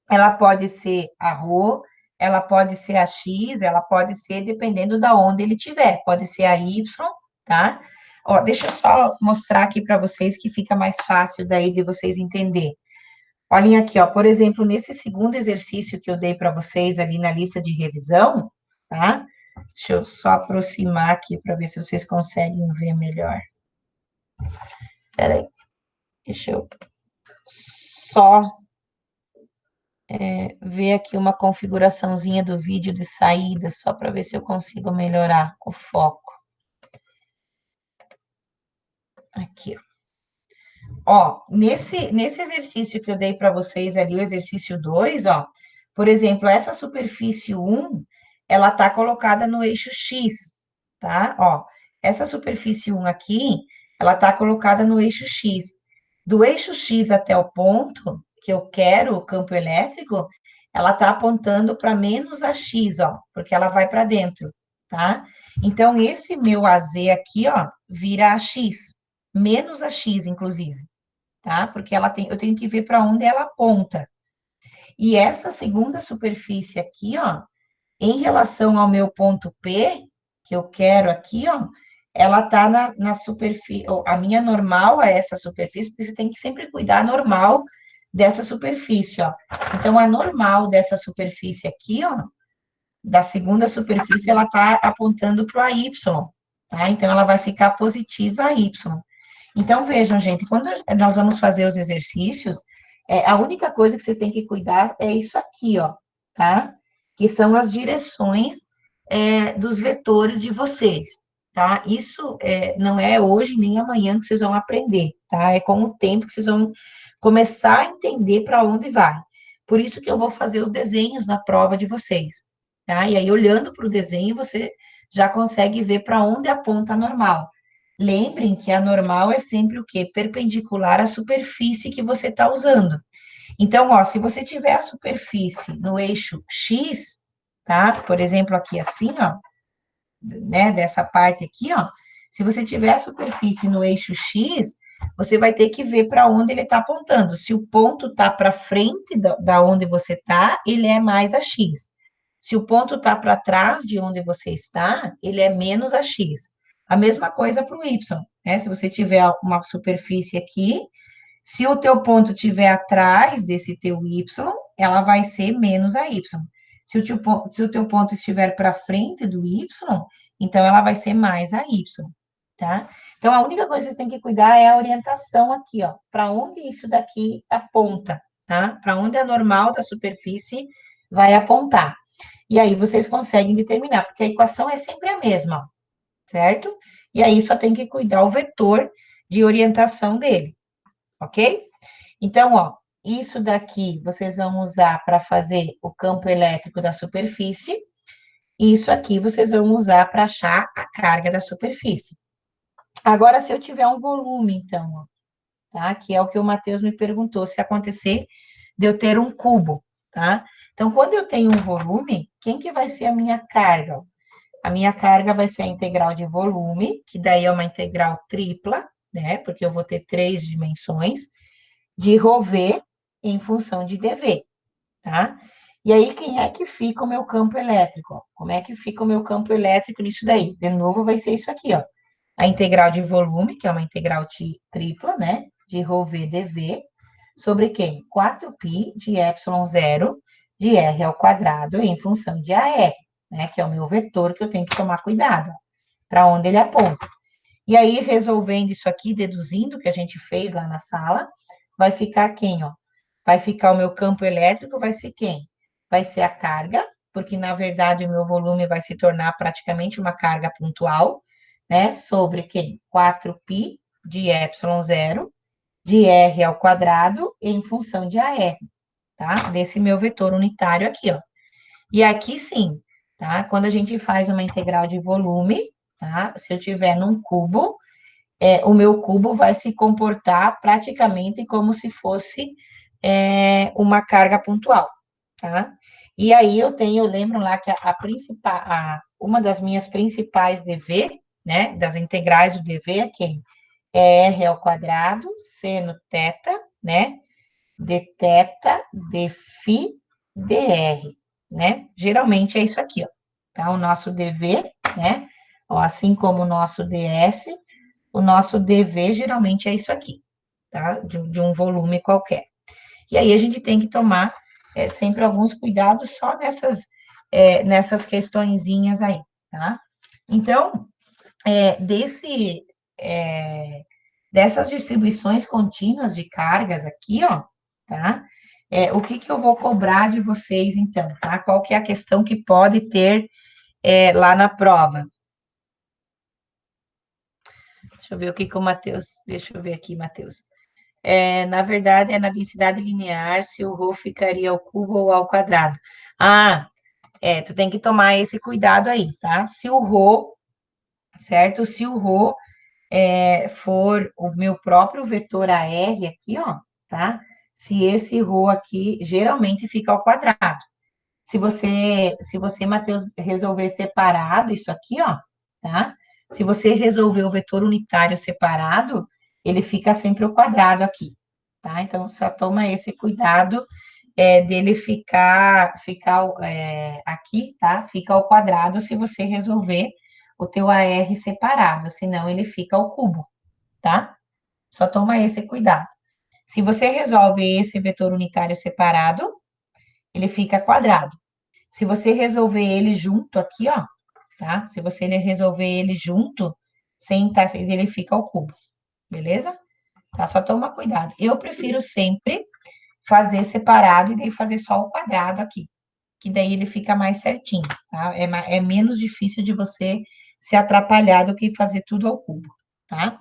ela pode ser a ρ, ela pode ser a x, ela pode ser dependendo da onde ele tiver, pode ser a y, tá? Ó, deixa eu só mostrar aqui para vocês que fica mais fácil daí de vocês entender. Olhem aqui, ó, por exemplo, nesse segundo exercício que eu dei para vocês ali na lista de revisão, tá? Deixa eu só aproximar aqui para ver se vocês conseguem ver melhor. Peraí, deixa eu só ver aqui uma configuraçãozinha do vídeo de saída, só para ver se eu consigo melhorar o foco. Aqui, ó. Ó, nesse exercício que eu dei para vocês ali, o exercício 2, ó, por exemplo, essa superfície 1, ela tá colocada no eixo X, tá? Ó, essa superfície 1 aqui, ela tá colocada no eixo X. Do eixo X até o ponto que eu quero o campo elétrico, ela tá apontando para menos a X, ó, porque ela vai para dentro, tá? Então, esse meu AZ aqui, ó, vira a X, menos a X, inclusive, tá? Porque eu tenho que ver para onde ela aponta. E essa segunda superfície aqui, ó, em relação ao meu ponto P, que eu quero aqui, ó, ela tá na superfície, a minha normal a essa superfície, porque você tem que sempre cuidar normal dessa superfície, ó. Então, a normal dessa superfície aqui, ó, da segunda superfície, ela tá apontando para a Y, tá? Então, ela vai ficar positiva a Y. Então, vejam, gente, quando nós vamos fazer os exercícios, a única coisa que vocês têm que cuidar é isso aqui, ó, tá? Que são as direções dos vetores de vocês, tá? Isso não é hoje nem amanhã que vocês vão aprender, tá? É com o tempo que vocês vão começar a entender para onde vai. Por isso que eu vou fazer os desenhos na prova de vocês, tá? E aí, olhando para o desenho, você já consegue ver para onde aponta a normal. Lembrem que a normal é sempre o quê? Perpendicular à superfície que você está usando. Então, ó, se você tiver a superfície no eixo X, tá? Por exemplo, aqui assim, ó, né, dessa parte aqui, ó, se você tiver a superfície no eixo X, você vai ter que ver para onde ele está apontando. Se o ponto está para frente da onde você está, ele é mais a X. Se o ponto está para trás de onde você está, ele é menos a X. A mesma coisa para o Y, né? Se você tiver uma superfície aqui, se o teu ponto estiver atrás desse teu Y, ela vai ser menos a Y. Se o teu ponto estiver para frente do Y, então ela vai ser mais a Y, tá? Então, a única coisa que vocês têm que cuidar é a orientação aqui, ó, para onde isso daqui aponta, tá? Para onde a normal da superfície vai apontar. E aí vocês conseguem determinar, porque a equação é sempre a mesma, ó, certo? E aí só tem que cuidar o vetor de orientação dele, ok? Então, ó, isso daqui vocês vão usar para fazer o campo elétrico da superfície, e isso aqui vocês vão usar para achar a carga da superfície. Agora, se eu tiver um volume, então, ó, tá? Que é o que o Matheus me perguntou, se acontecer de eu ter um cubo, tá? Então, quando eu tenho um volume, quem que vai ser a minha carga? A minha carga vai ser a integral de volume, que daí é uma integral tripla, né? Porque eu vou ter 3 dimensões, de ρV em função de dV, tá? E aí, quem é que fica o meu campo elétrico? Como é que fica o meu campo elétrico nisso daí? De novo, vai ser isso aqui, ó. A integral de volume, que é uma integral tripla, né? De ρV dV, sobre quem? 4π de ε0 de r ao quadrado em função de AR, né? Que é o meu vetor que eu tenho que tomar cuidado, para onde ele aponta. E aí, resolvendo isso aqui, deduzindo o que a gente fez lá na sala, vai ficar quem, ó? Vai ficar o meu campo elétrico, vai ser quem? Vai ser a carga, porque na verdade o meu volume vai se tornar praticamente uma carga pontual, né? Sobre quem? 4π de ε0 de r ao quadrado em função de AR, tá? Desse meu vetor unitário aqui, ó. E aqui sim, tá? Quando a gente faz uma integral de volume, tá? Se eu tiver num cubo, o meu cubo vai se comportar praticamente como se fosse uma carga pontual, tá? E aí eu tenho, lembro lá que a principal, uma das minhas principais dv, né, das integrais do dv é quem? É r ao quadrado, seno θ, né, d θ, d φ, dr, né? Geralmente é isso aqui, ó. Tá? O nosso dv, né? Ó, assim como o nosso ds, o nosso dv geralmente é isso aqui, tá? De um volume qualquer. E aí a gente tem que tomar sempre alguns cuidados só nessas questõezinhas aí, tá? Então, desse, dessas distribuições contínuas de cargas aqui, ó, tá? O que que eu vou cobrar de vocês, então, tá? Qual que é a questão que pode ter lá na prova? Deixa eu ver o que que o Matheus... Deixa eu ver aqui, Matheus. Na verdade, é na densidade linear se o ρ ficaria ao cubo ou ao quadrado. Ah, tu tem que tomar esse cuidado aí, tá? Se o ρ, certo? Se o ρ for o meu próprio vetor AR aqui, ó, tá? Se esse ρ aqui geralmente fica ao quadrado. Se você, Matheus, resolver separado isso aqui, ó, tá? Se você resolver o vetor unitário separado, ele fica sempre ao quadrado aqui, tá? Então, só toma esse cuidado dele ficar aqui, tá? Fica ao quadrado se você resolver o teu AR separado, senão ele fica ao cubo, tá? Só toma esse cuidado. Se você resolve esse vetor unitário separado, ele fica quadrado. Se você resolver ele junto aqui, ó, tá? Se você resolver ele junto, sem tá, ele fica ao cubo, beleza? Tá? Só toma cuidado. Eu prefiro sempre fazer separado e daí fazer só o quadrado aqui, que daí ele fica mais certinho, tá? É menos difícil de você se atrapalhar do que fazer tudo ao cubo, tá?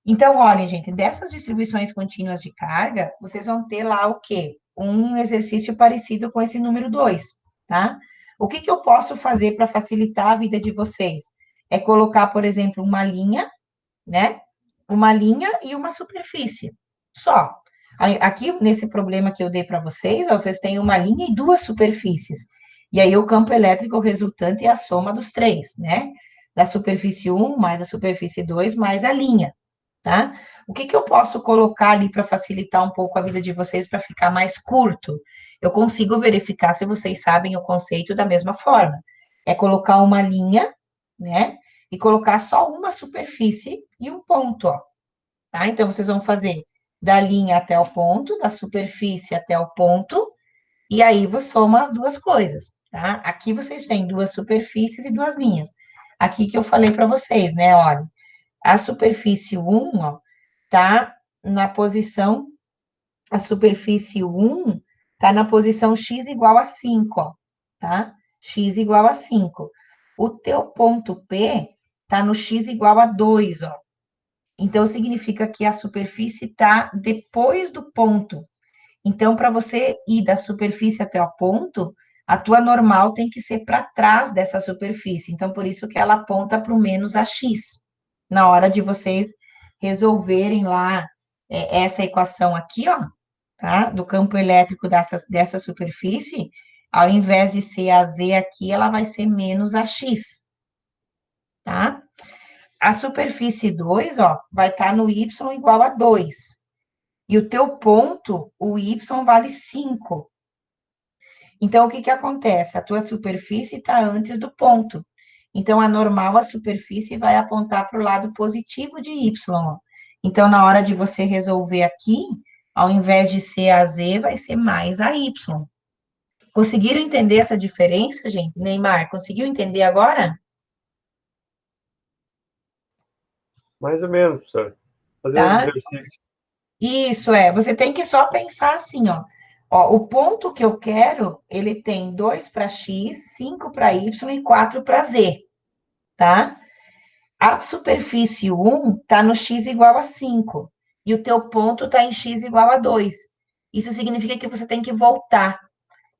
Então, olha, gente, dessas distribuições contínuas de carga, vocês vão ter lá o quê? Um exercício parecido com esse número 2, tá? O que que eu posso fazer para facilitar a vida de vocês? É colocar, por exemplo, uma linha, né? Uma linha e uma superfície. Só. Aqui, nesse problema que eu dei para vocês, ó, vocês têm uma linha e duas superfícies. E aí, o campo elétrico resultante é a soma dos três, né? Da superfície 1 mais a superfície 2 mais a linha, tá? O que que eu posso colocar ali para facilitar um pouco a vida de vocês para ficar mais curto? Eu consigo verificar se vocês sabem o conceito da mesma forma. É colocar uma linha, né? E colocar só uma superfície e um ponto, ó. Tá? Então, vocês vão fazer da linha até o ponto, da superfície até o ponto, e aí você soma as duas coisas, tá? Aqui vocês têm duas superfícies e duas linhas. Aqui que eu falei para vocês, né? Olha, a superfície 1, ó, tá na posição, a superfície 1 tá na posição x igual a 5, ó, tá? X igual a 5. O teu ponto P tá no x igual a 2, ó. Então, significa que a superfície tá depois do ponto. Então, para você ir da superfície até o ponto, a tua normal tem que ser para trás dessa superfície. Então, por isso que ela aponta para o menos AX. Na hora de vocês resolverem lá essa equação aqui, ó, tá? Do campo elétrico dessa superfície, ao invés de ser a Z aqui, ela vai ser menos AX, tá? A superfície 2, ó, vai estar no y igual a 2. E o teu ponto, o y vale 5. Então, o que que acontece? A tua superfície está antes do ponto. Então, a normal, a superfície vai apontar para o lado positivo de y. Então, na hora de você resolver aqui, ao invés de ser a z, vai ser mais a y. Conseguiram entender essa diferença, gente? Neymar, conseguiu entender agora? Mais ou menos, professor. Fazer um tá? exercício. Isso você tem que só pensar assim, ó. Ó, o ponto que eu quero, ele tem 2 para x, 5 para y e 4 para z, tá? A superfície 1 está no x igual a 5, e o teu ponto está em x igual a 2. Isso significa que você tem que voltar.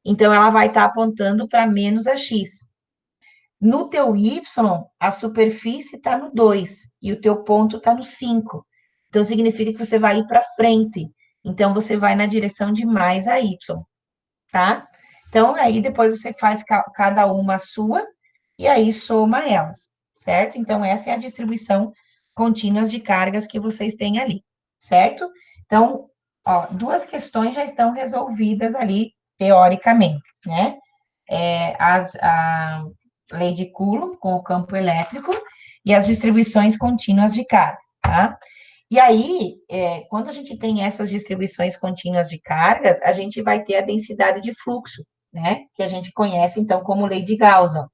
Então, ela vai estar apontando para menos a x. No teu y, a superfície está no 2 e o teu ponto está no 5. Então, significa que você vai ir para frente. Então, você vai na direção de mais a y, tá? Então, aí depois você faz cada uma a sua e aí soma elas, certo? Então, essa é a distribuição contínuas de cargas que vocês têm ali, certo? Então, ó, duas questões já estão resolvidas ali, teoricamente, né? A lei de Coulomb com o campo elétrico e as distribuições contínuas de carga, tá? E aí, quando a gente tem essas distribuições contínuas de cargas, a gente vai ter a densidade de fluxo, né? Que a gente conhece, então, como lei de Gauss, ó,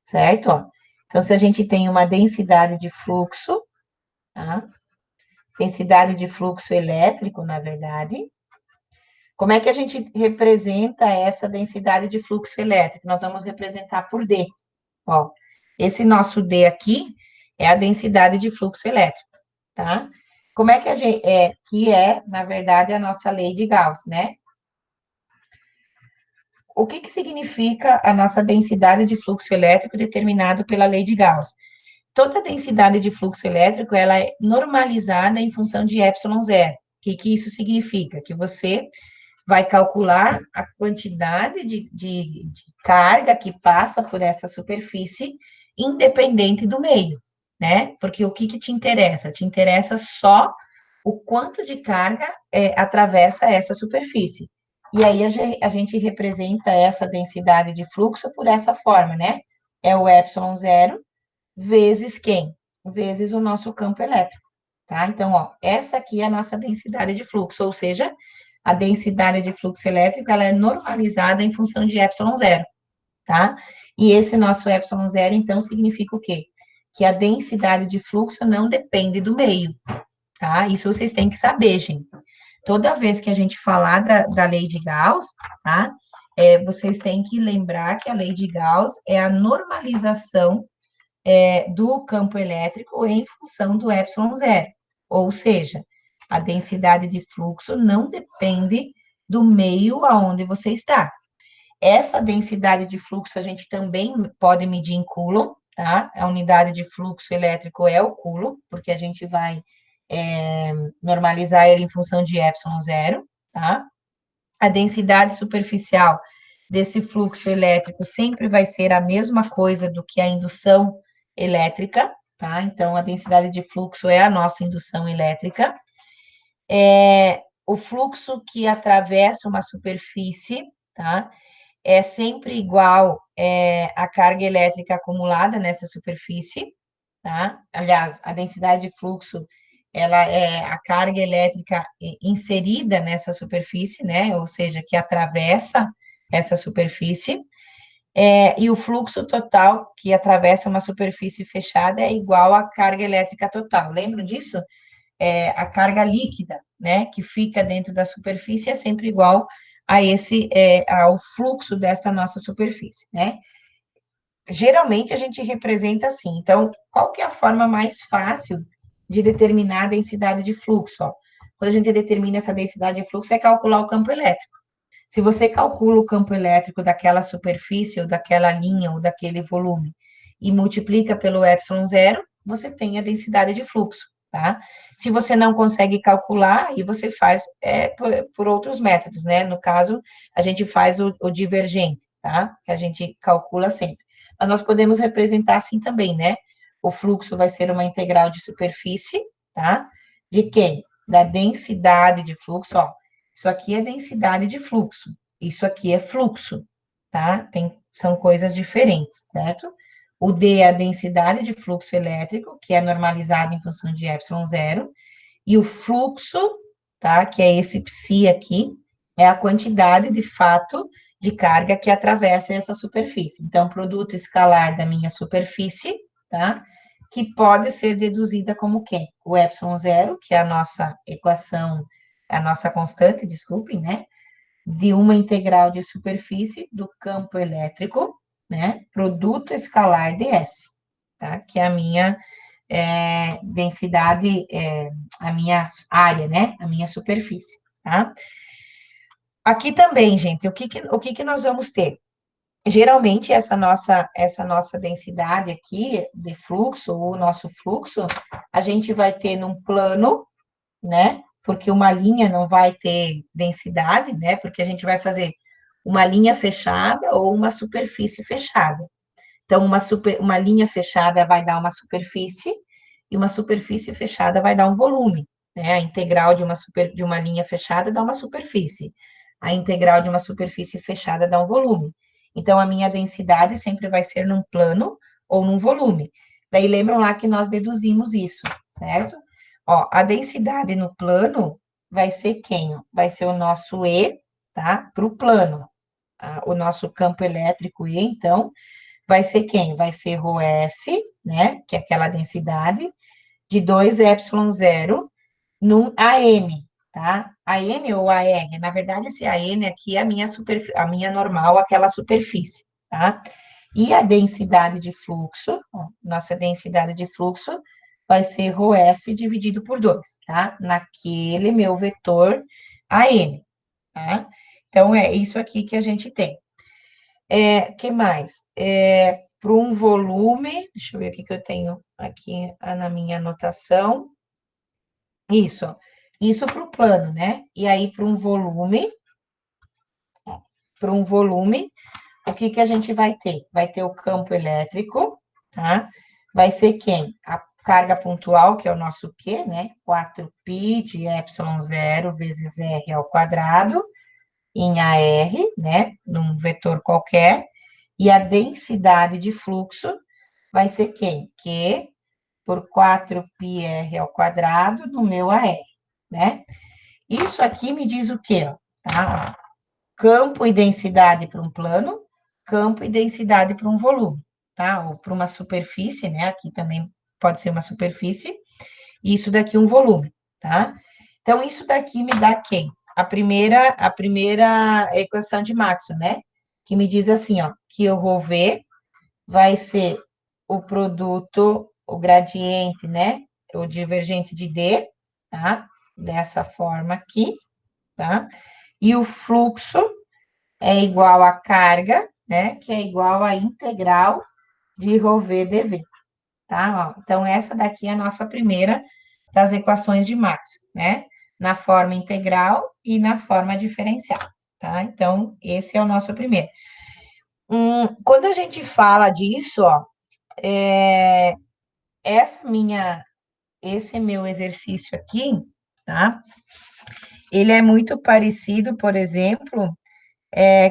certo? Ó. Então, se a gente tem uma densidade de fluxo, tá? Densidade de fluxo elétrico, na verdade, como é que a gente representa essa densidade de fluxo elétrico? Nós vamos representar por D. Ó, esse nosso D aqui é a densidade de fluxo elétrico, tá? Como é que a gente que é, na verdade, a nossa lei de Gauss, né? O que significa a nossa densidade de fluxo elétrico determinado pela lei de Gauss? Toda densidade de fluxo elétrico, ela é normalizada em função de epsilon zero. O que isso significa? Que você vai calcular a quantidade de carga que passa por essa superfície, independente do meio, né? Porque o que te interessa? Te interessa só o quanto de carga atravessa essa superfície. E aí a gente representa essa densidade de fluxo por essa forma, né? É o epsilon zero vezes quem? Vezes o nosso campo elétrico, tá? Então, ó, essa aqui é a nossa densidade de fluxo, ou seja, a densidade de fluxo elétrico, ela é normalizada em função de epsilon zero, tá? E esse nosso epsilon zero, então, significa o quê? Que a densidade de fluxo não depende do meio, tá? Isso vocês têm que saber, gente. Toda vez que a gente falar da lei de Gauss, tá? Vocês têm que lembrar que a lei de Gauss é a normalização do campo elétrico em função do epsilon zero. Ou seja, a densidade de fluxo não depende do meio aonde você está. Essa densidade de fluxo a gente também pode medir em Coulomb, tá? A unidade de fluxo elétrico é o Coulomb, porque a gente vai normalizar ele em função de epsilon zero, tá? A densidade superficial desse fluxo elétrico sempre vai ser a mesma coisa do que a indução elétrica, tá? Então, a densidade de fluxo é a nossa indução elétrica. O fluxo que atravessa uma superfície, tá? É sempre igual à carga elétrica acumulada nessa superfície, tá? Aliás, a densidade de fluxo, ela é a carga elétrica inserida nessa superfície, né? Ou seja, que atravessa essa superfície. E o fluxo total que atravessa uma superfície fechada é igual à carga elétrica total. Lembram disso? A carga líquida, né, que fica dentro da superfície é sempre igual a ao fluxo dessa nossa superfície, né? Geralmente a gente representa assim. Então, qual que é a forma mais fácil de determinar a densidade de fluxo? Ó? Quando a gente determina essa densidade de fluxo, é calcular o campo elétrico. Se você calcula o campo elétrico daquela superfície, ou daquela linha, ou daquele volume, e multiplica pelo epsilon zero, você tem a densidade de fluxo, tá? Se você não consegue calcular, aí você faz por outros métodos, né? No caso, a gente faz o divergente, tá? Que a gente calcula sempre. Mas nós podemos representar assim também, né? O fluxo vai ser uma integral de superfície, tá? De quem? Da densidade de fluxo, ó. Isso aqui é densidade de fluxo, isso aqui é fluxo, tá? São coisas diferentes, certo? O D é a densidade de fluxo elétrico, que é normalizado em função de epsilon zero, e o fluxo, tá? Que é esse psi aqui, é a quantidade de fato de carga que atravessa essa superfície. Então, produto escalar da minha superfície, tá? que pode ser deduzida como quem? O epsilon zero, que é a nossa equação, a nossa constante, desculpem, né? De uma integral de superfície do campo elétrico, né? Produto escalar ds, tá? Que é a minha densidade, a minha área, né? A minha superfície, tá? Aqui também, gente, o que nós vamos ter? Geralmente, essa nossa densidade aqui de fluxo, ou o nosso fluxo, a gente vai ter num plano, né? Porque uma linha não vai ter densidade, né? Porque a gente vai fazer uma linha fechada ou uma superfície fechada. Então, uma linha fechada vai dar uma superfície, e uma superfície fechada vai dar um volume, né? A integral de uma linha fechada dá uma superfície. A integral de uma superfície fechada dá um volume. Então, a minha densidade sempre vai ser num plano ou num volume. Daí, lembram lá que nós deduzimos isso, certo? Ó, a densidade no plano vai ser quem? Vai ser o nosso E, tá? Para o plano. O nosso campo elétrico E, então, vai ser quem? Vai ser ρS, né? Que é aquela densidade, de 2ε0 num AN, tá? AN ou AR, na verdade, esse AN aqui é a minha normal, aquela superfície, tá? E a densidade de fluxo, ó, nossa densidade de fluxo, vai ser ρS dividido por 2, tá? Naquele meu vetor AN, tá? Então, é isso aqui que a gente tem. Que mais? Para um volume, deixa eu ver o que eu tenho aqui na minha anotação. Isso, ó, isso para o plano, né? E aí, para um volume, o que a gente vai ter? Vai ter o campo elétrico, tá? Vai ser quem? A carga pontual, que é o nosso Q, né? 4π de ε0 vezes r ao quadrado, em AR, né? Num vetor qualquer. E a densidade de fluxo vai ser quem? Q por 4πr ao quadrado no meu AR, né? Isso aqui me diz o quê? Ó, tá? Campo e densidade para um plano, campo e densidade para um volume, tá? Ou para uma superfície, né? Aqui também pode ser uma superfície, e isso daqui um volume, tá? Então, isso daqui me dá quem? A primeira equação de Maxwell, né? Que me diz assim, ó, que o ρV vai ser o produto, o gradiente, né? O divergente de D, tá? Dessa forma aqui, tá? E o fluxo é igual à carga, né? Que é igual à integral de ρV dV, tá? Ó, então, essa daqui é a nossa primeira das equações de Maxwell, né? Na forma integral e na forma diferencial, tá? Então, esse é o nosso primeiro. Quando a gente fala disso, ó, esse meu exercício aqui, tá? Ele é muito parecido, por exemplo,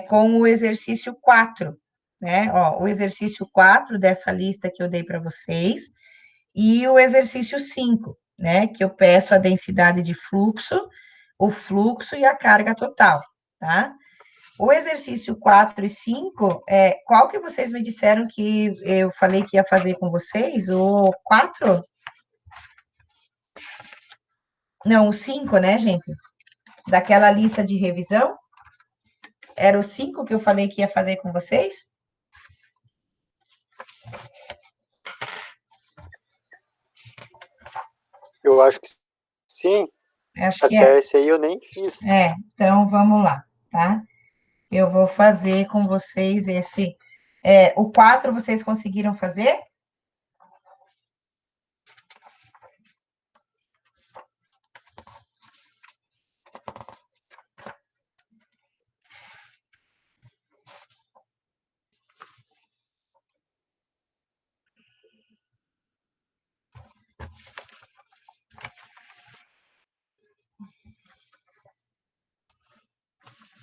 com o exercício 4, né? Ó, o exercício 4 dessa lista que eu dei para vocês, e o exercício 5, né? Que eu peço a densidade de fluxo, o fluxo e a carga total, tá? O exercício 4 e 5, qual que vocês me disseram que eu falei que ia fazer com vocês? O 4? Não, o 5, né, gente? Daquela lista de revisão? Era o 5 que eu falei que ia fazer com vocês? Eu acho que sim. Acho que Até esse aí eu nem fiz. Então vamos lá, tá? Eu vou fazer com vocês esse. O 4 vocês conseguiram fazer?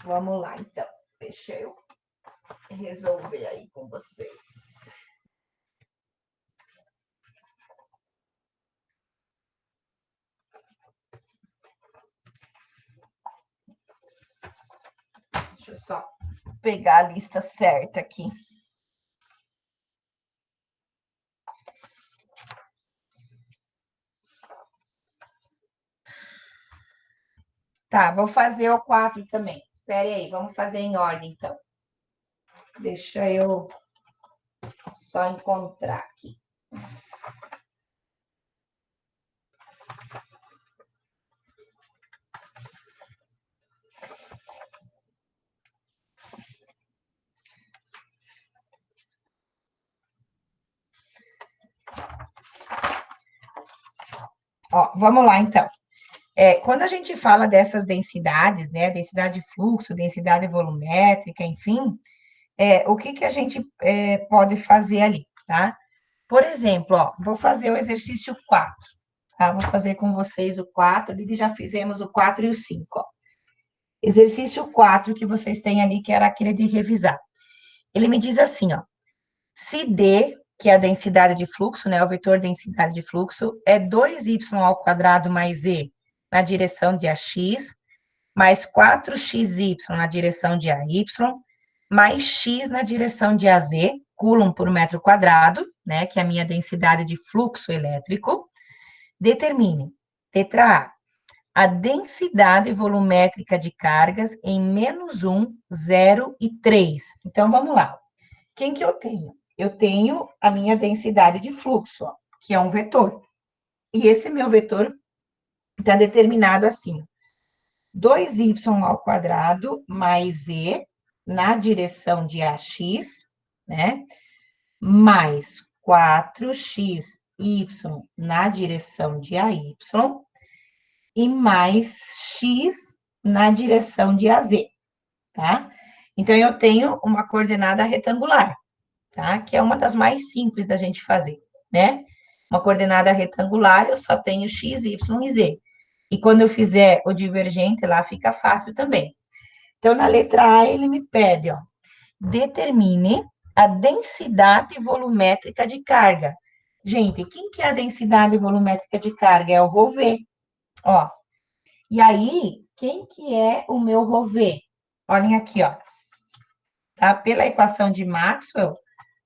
Vamos lá, então. Deixa eu resolver aí com vocês. Deixa eu só pegar a lista certa aqui. Tá, vou fazer o 4 também. Espere aí, vamos fazer em ordem, então. Deixa eu só encontrar aqui. Ó, vamos lá, então. Quando a gente fala dessas densidades, né, densidade de fluxo, densidade volumétrica, enfim, o que que a gente pode fazer ali, tá? Por exemplo, ó, vou fazer o exercício 4, tá? Vou fazer com vocês o 4, ali já fizemos o 4 e o 5, ó. Exercício 4 que vocês têm ali, que era aquele de revisar. Ele me diz assim, ó, se D, que é a densidade de fluxo, né, o vetor densidade de fluxo, é 2y ao quadrado mais e na direção de AX, mais 4xy na direção de AY, mais x na direção de AZ, coulomb por metro quadrado, né, que é a minha densidade de fluxo elétrico, determine, letra A densidade volumétrica de cargas em -1, 0 e 3. Então, vamos lá. Quem que eu tenho? Eu tenho a minha densidade de fluxo, ó, que é um vetor. E esse meu vetor está determinado assim, 2y ao quadrado mais e na direção de AX, né? Mais 4xy na direção de AY e mais x na direção de AZ, tá? Então, eu tenho uma coordenada retangular, tá? Que é uma das mais simples da gente fazer, né? Uma coordenada retangular, eu só tenho x, y e z. E quando eu fizer o divergente lá, fica fácil também. Então, na letra A, ele me pede, ó, determine a densidade volumétrica de carga. Gente, quem que é a densidade volumétrica de carga? É o ρV, ó. E aí, quem que é o meu ρV? Olhem aqui, ó. Tá? Pela equação de Maxwell,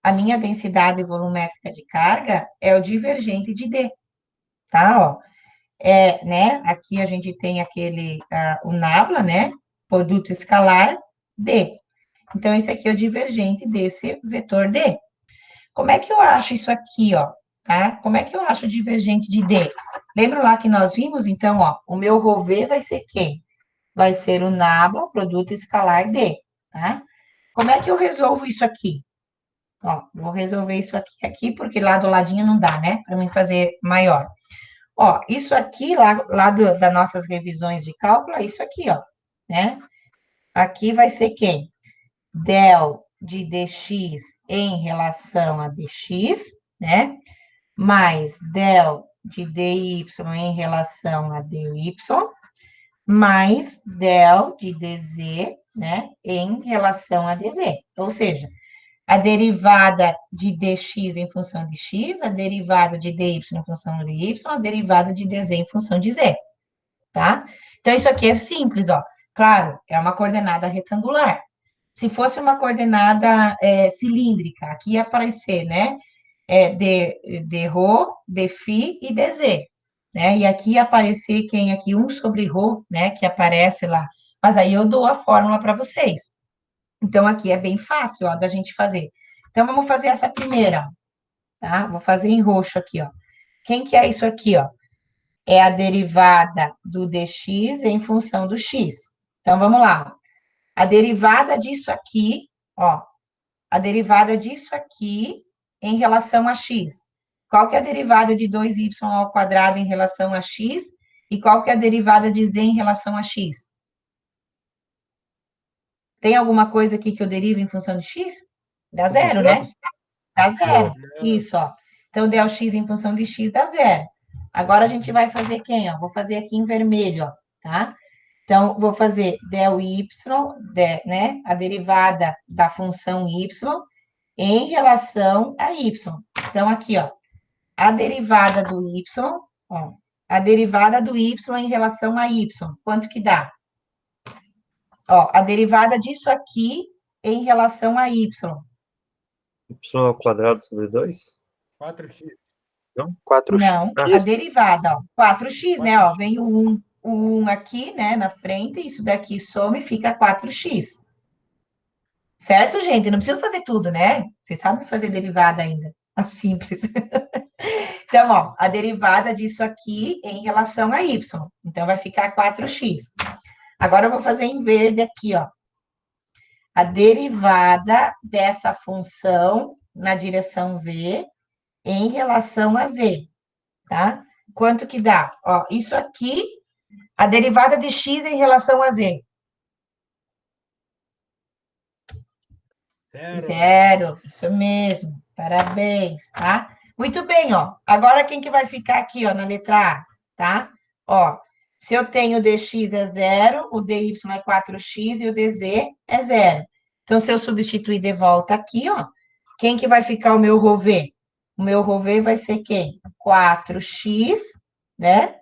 a minha densidade volumétrica de carga é o divergente de D, tá? Ó, né? Aqui a gente tem o nabla, né? Produto escalar D. Então, esse aqui é o divergente desse vetor D. Como é que eu acho isso aqui, ó? Tá? Como é que eu acho o divergente de D? Lembra lá que nós vimos, então, ó, o meu ρV vai ser quem? Vai ser o nabla, produto escalar D, tá? Como é que eu resolvo isso aqui? Ó, vou resolver isso aqui, porque lá do ladinho não dá, né? Para mim fazer maior. Ó, isso aqui, lá das nossas revisões de cálculo, é isso aqui, ó, né? Aqui vai ser quem? Del de dx em relação a dx, né? Mais del de dy em relação a dy, mais del de dz, né? Em relação a dz. Ou seja, a derivada de dx em função de x, a derivada de dy em função de y, a derivada de dz em função de z, tá? Então, isso aqui é simples, ó. Claro, é uma coordenada retangular. Se fosse uma coordenada cilíndrica, aqui ia aparecer, né? D rho, D φ e dz, né? E aqui ia aparecer quem aqui? 1 sobre rho, né? Que aparece lá. Mas aí eu dou a fórmula para vocês. Então, aqui é bem fácil, ó, da gente fazer. Então, vamos fazer essa primeira, tá? Vou fazer em roxo aqui, ó. Quem que é isso aqui, ó? É a derivada do dx em função do x. Então, vamos lá. A derivada disso aqui, ó. A derivada disso aqui em relação a x. Qual que é a derivada de 2y ao quadrado em relação a x? E qual que é a derivada de z em relação a x? Tem alguma coisa aqui que eu derivo em função de x? Dá zero, né? Dá zero. Isso, ó. Então, del x em função de x dá zero. Agora, a gente vai fazer quem, ó? Vou fazer aqui em vermelho, ó, tá? Então, vou fazer del y, né? A derivada da função y em relação a y. Então, aqui, ó. A derivada do y, ó. A derivada do y em relação a y. Quanto que dá? Ó, a derivada disso aqui em relação a y. Y ao quadrado sobre 2? 4x. Não? 4x. Não, a derivada, ó. 4x, né? Ó, vem o 1. o 1 aqui, né, na frente, isso daqui soma e fica 4x. Certo, gente? Não precisa fazer tudo, né? Vocês sabem fazer derivada ainda. É simples. Então, ó, a derivada disso aqui em relação a y. Então, vai ficar 4x. Agora, eu vou fazer em verde aqui, ó. A derivada dessa função na direção z em relação a z, tá? Quanto que dá? Ó, isso aqui, a derivada de x em relação a z. Zero, isso mesmo. Parabéns, tá? Muito bem, ó. Agora quem que vai ficar aqui, ó, na letra A, tá? Ó, se eu tenho o dx é zero, o dy é 4x e o dz é zero. Então, se eu substituir de volta aqui, ó, quem que vai ficar o meu ρ v? O meu ρ v vai ser quem? 4x, né?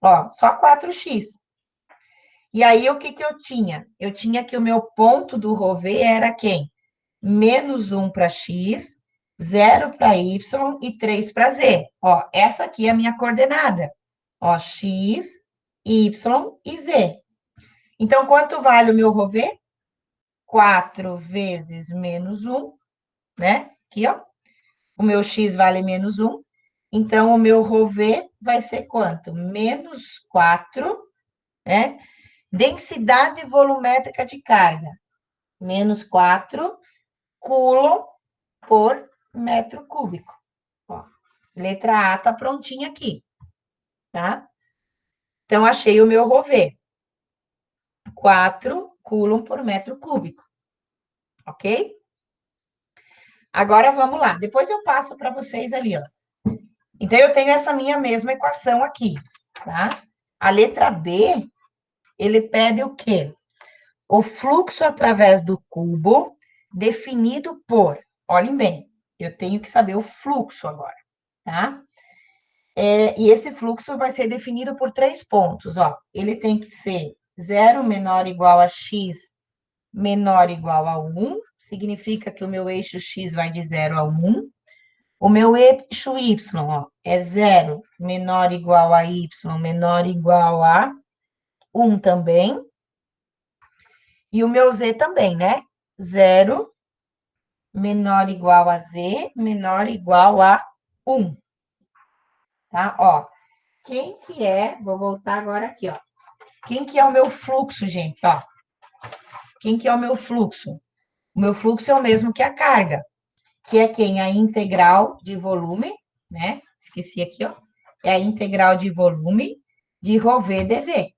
Ó, só 4x. E aí, o que que eu tinha? Eu tinha que o meu ponto do ρ v era quem? Menos 1 para x, 0 para y e 3 para z. Ó, essa aqui é a minha coordenada. Ó, x, y e z. Então, quanto vale o meu ρ v? 4 vezes menos 1, né? Aqui, ó. O meu x vale menos 1. Então, o meu ρ v vai ser quanto? Menos 4, né? Densidade volumétrica de carga. Menos 4 coulomb por metro cúbico. Ó, letra A tá prontinha aqui, tá? Então, achei o meu ρ v. 4 coulomb por metro cúbico. Ok? Agora, vamos lá. Depois eu passo para vocês ali, ó. Então, eu tenho essa minha mesma equação aqui, tá? A letra B, ele pede o quê? O fluxo através do cubo definido por... Olhem bem, eu tenho que saber o fluxo agora, tá? E esse fluxo vai ser definido por 3 pontos, ó. Ele tem que ser 0 menor ou igual a x menor ou igual a 1, significa que o meu eixo x vai de 0 a 1. O meu eixo y, ó, é 0 menor ou igual a y menor ou igual a 1 também. E o meu z também, né? 0 menor ou igual a z menor ou igual a 1. Tá? Ó, quem que é... Vou voltar agora aqui, ó. Quem que é o meu fluxo, gente? Ó, quem que é o meu fluxo? O meu fluxo é o mesmo que a carga, que é quem? A integral de volume, né? Esqueci aqui, ó. É a integral de volume de ρ v dv,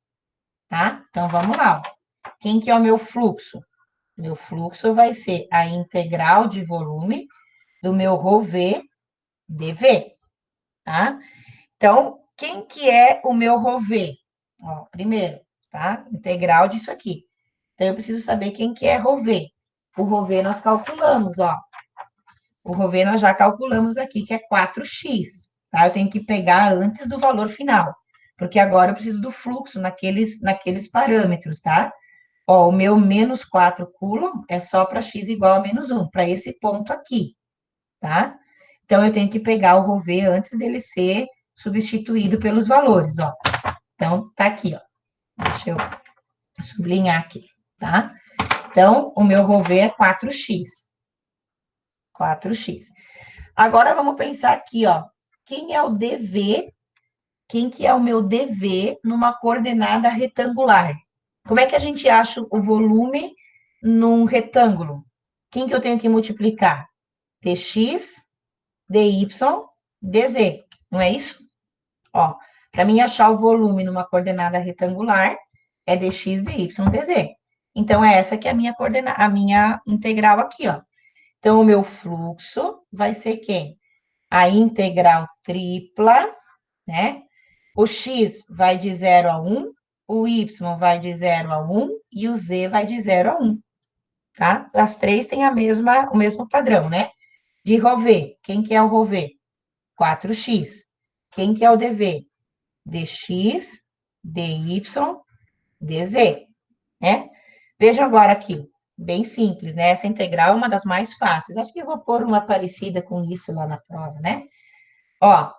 tá? Então, vamos lá, ó. Quem que é o meu fluxo? Meu fluxo vai ser a integral de volume do meu ρ v dv, tá? Então, quem que é o meu ρ v? Ó, primeiro, tá? Integral disso aqui. Então, eu preciso saber quem que é ρ v. O ρ v nós calculamos, ó. O ρ v nós já calculamos aqui, que é 4x, tá? Eu tenho que pegar antes do valor final, porque agora eu preciso do fluxo naqueles parâmetros, tá? Ó, o meu menos 4 coulomb é só para x igual a menos 1, para esse ponto aqui, tá? Então, eu tenho que pegar o ρ v antes dele ser substituído pelos valores, ó. Então, tá aqui, ó. Deixa eu sublinhar aqui, tá? Então, o meu ρ v é 4x. 4x. Agora, vamos pensar aqui, ó. Quem é o dv? Quem que é o meu dv numa coordenada retangular? Como é que a gente acha o volume num retângulo? Quem que eu tenho que multiplicar? dx, dy, dz. Não é isso? Ó, para mim achar o volume numa coordenada retangular é dx, dy, dz. Então, é essa que é a minha coordenada, a minha integral aqui, ó. Então, o meu fluxo vai ser quem? A integral tripla, né? O x vai de 0 a 1, o y vai de 0 a 1 e o z vai de 0 a 1, tá? As três têm o mesmo padrão, né? De ρ v, quem que é o ρ v? 4x. Quem que é o dv? dx, dy, dz, né? Veja agora aqui, bem simples, né? Essa integral é uma das mais fáceis. Acho que eu vou pôr uma parecida com isso lá na prova, né? Ó,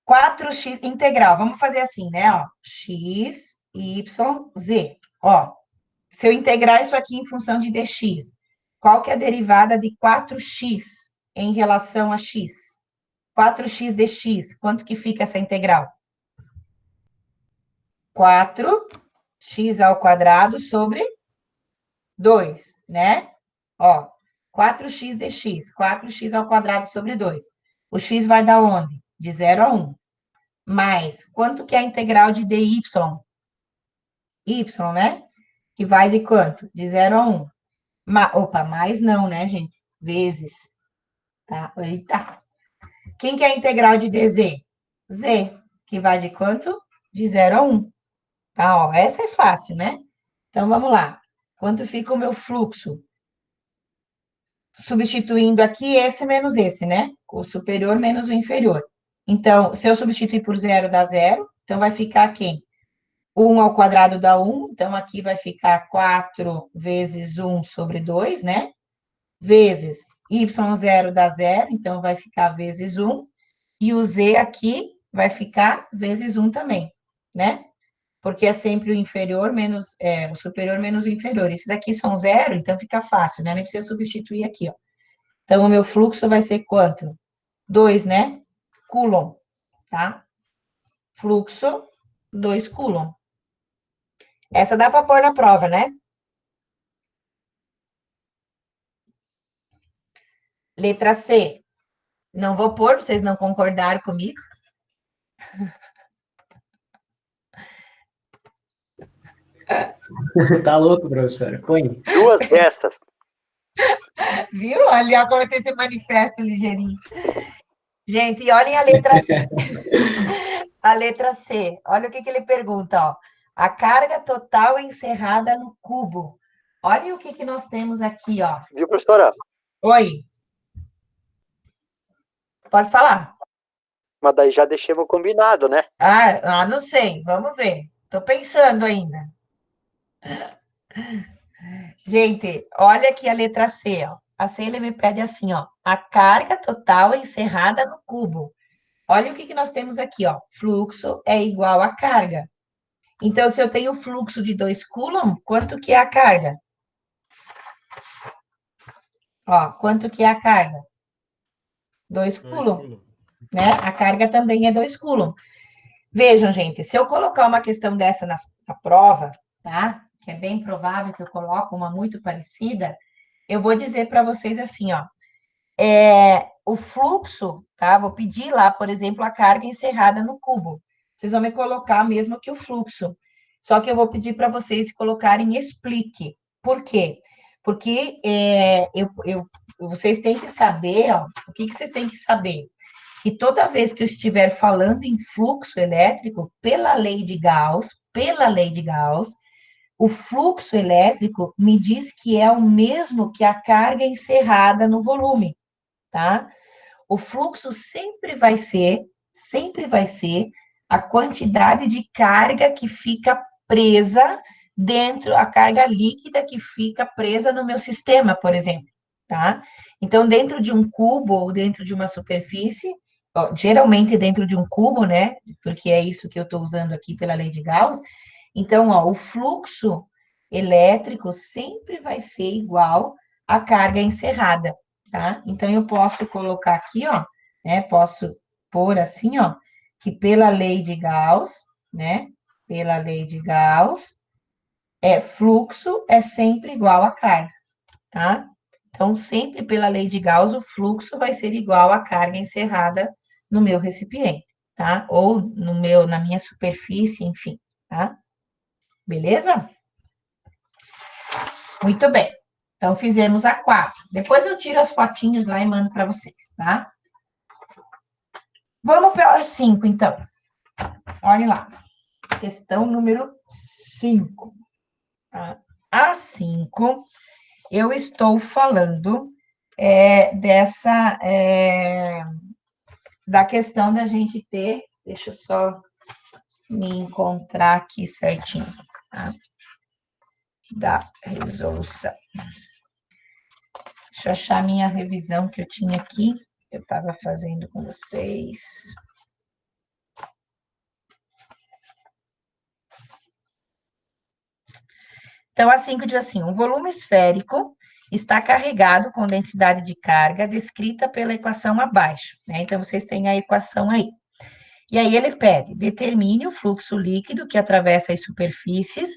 4x integral. Vamos fazer assim, né? Ó, x, y, z. Ó, se eu integrar isso aqui em função de dx, qual que é a derivada de 4x em relação a x? 4x dx, quanto que fica essa integral? 4x ao quadrado sobre 2, né? Ó, 4x dx, 4x ao quadrado sobre 2. O x vai dar onde? De 0 a 1. Mais, quanto que é a integral de dy? Y, né? Que vai de quanto? De 0 a 1. Opa, mais não, né, gente? Vezes, tá? Eita. Quem que é a integral de dz? Z, que vai de quanto? De 0 a 1. Tá, ó, essa é fácil, né? Então, vamos lá. Quanto fica o meu fluxo? Substituindo aqui esse menos esse, né? O superior menos o inferior. Então, se eu substituir por zero, dá zero. Então, vai ficar quem? 1 ao quadrado dá 1. Então, aqui vai ficar 4 vezes 1 sobre 2, né? Vezes y0 dá zero. Então, vai ficar vezes 1. E o z aqui vai ficar vezes 1 também, né? Porque é sempre o inferior menos, o superior menos o inferior. Esses aqui são zero, então fica fácil, né? Nem precisa substituir aqui, ó. Então, o meu fluxo vai ser quanto? 2, né? Coulomb, tá? Fluxo, 2 Coulomb. Essa dá para pôr na prova, né? Letra C. Não vou pôr, vocês não concordaram comigo. Tá louco, professora? Põe. Duas dessas. Viu? Ali, ó, como vocês se manifestam ligeirinho. Gente, e olhem a letra C. A letra C. Olha o que ele pergunta, ó. A carga total encerrada no cubo. Olha o que nós temos aqui, ó. Viu, professora? Oi. Pode falar. Mas daí já deixamos combinado, né? Não sei. Vamos ver. Tô pensando ainda. Gente, olha aqui a letra C, ó. A C, ele me pede assim, ó. A carga total encerrada no cubo. Olha o que nós temos aqui, ó. Fluxo é igual a carga. Então, se eu tenho fluxo de 2 Coulomb, quanto que é a carga? Ó, quanto que é a carga? 2 Coulomb, né? A carga também é 2 Coulomb. Vejam, gente, se eu colocar uma questão dessa na prova, tá? Que é bem provável que eu coloque uma muito parecida, eu vou dizer para vocês assim, ó. O fluxo, tá? Vou pedir lá, por exemplo, a carga encerrada no cubo. Vocês vão me colocar mesmo que o fluxo. Só que eu vou pedir para vocês colocarem explique. Por quê? Porque vocês têm que saber, ó, o que vocês têm que saber? Que toda vez que eu estiver falando em fluxo elétrico, pela lei de Gauss, o fluxo elétrico me diz que é o mesmo que a carga encerrada no volume, tá? O fluxo sempre vai ser a quantidade de carga que fica presa dentro, a carga líquida que fica presa no meu sistema, por exemplo, tá? Então, dentro de um cubo ou dentro de uma superfície, ó, geralmente dentro de um cubo, né? Porque é isso que eu estou usando aqui pela lei de Gauss. Então, ó, o fluxo elétrico sempre vai ser igual à carga encerrada, tá? Então, eu posso colocar aqui, ó, né? Posso pôr assim, ó, que pela lei de Gauss, né? Pela lei de Gauss, fluxo é sempre igual a carga, tá? Então, sempre pela lei de Gauss, o fluxo vai ser igual à carga encerrada no meu recipiente, tá? Ou na minha superfície, enfim, tá? Beleza? Muito bem. Então, fizemos a 4. Depois eu tiro as fotinhos lá e mando para vocês, tá? Vamos para a 5, então. Olhem lá. Questão número 5. Tá? A 5, eu estou falando da questão da gente ter... Deixa eu só me encontrar aqui certinho, tá? Da resolução. Deixa eu achar minha revisão que eu tinha aqui, que eu estava fazendo com vocês. Então, a 5 diz assim, um volume esférico está carregado com densidade de carga descrita pela equação abaixo, né? Então, vocês têm a equação aí. E aí ele pede, determine o fluxo líquido que atravessa as superfícies,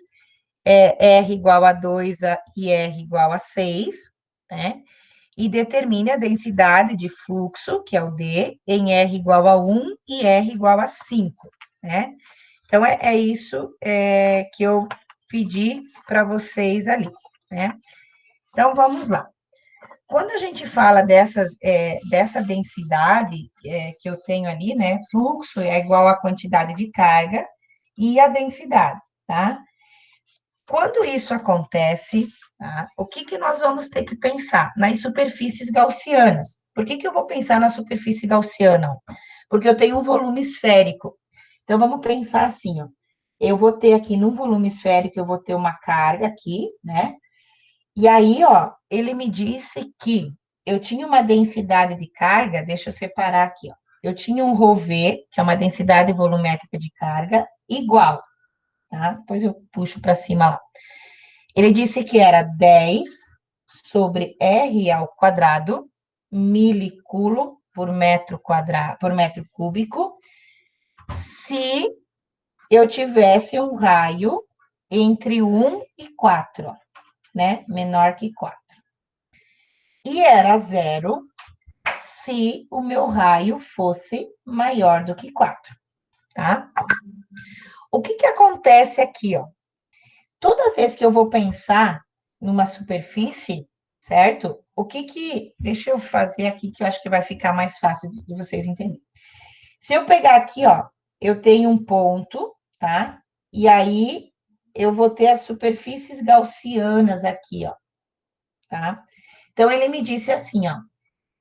R igual a 2 e R igual a 6, né? E determine a densidade de fluxo, que é o D, em R igual a 1 e R igual a 5, né? Então, é isso que eu pedi para vocês ali, né? Então, vamos lá. Quando a gente fala dessa densidade que eu tenho ali, né? Fluxo é igual à quantidade de carga e a densidade, tá? Quando isso acontece, tá? O que nós vamos ter que pensar? Nas superfícies gaussianas. Por que eu vou pensar na superfície gaussiana? Porque eu tenho um volume esférico. Então, vamos pensar assim, ó. Eu vou ter aqui no volume esférico, eu vou ter uma carga aqui, né? E aí, ó, ele me disse que eu tinha uma densidade de carga, deixa eu separar aqui, ó. Eu tinha um ρV, que é uma densidade volumétrica de carga, igual, tá? Depois eu puxo para cima lá. Ele disse que era 10 sobre R ao quadrado, miliculo por metro quadrado, por metro cúbico, se eu tivesse um raio entre 1 e 4, né? Menor que 4. E era 0 se o meu raio fosse maior do que 4, tá? O que acontece aqui, ó? Toda vez que eu vou pensar numa superfície, certo? Deixa eu fazer aqui que eu acho que vai ficar mais fácil de vocês entenderem. Se eu pegar aqui, ó, eu tenho um ponto, tá? E aí eu vou ter as superfícies gaussianas aqui, ó, tá? Então ele me disse assim, ó,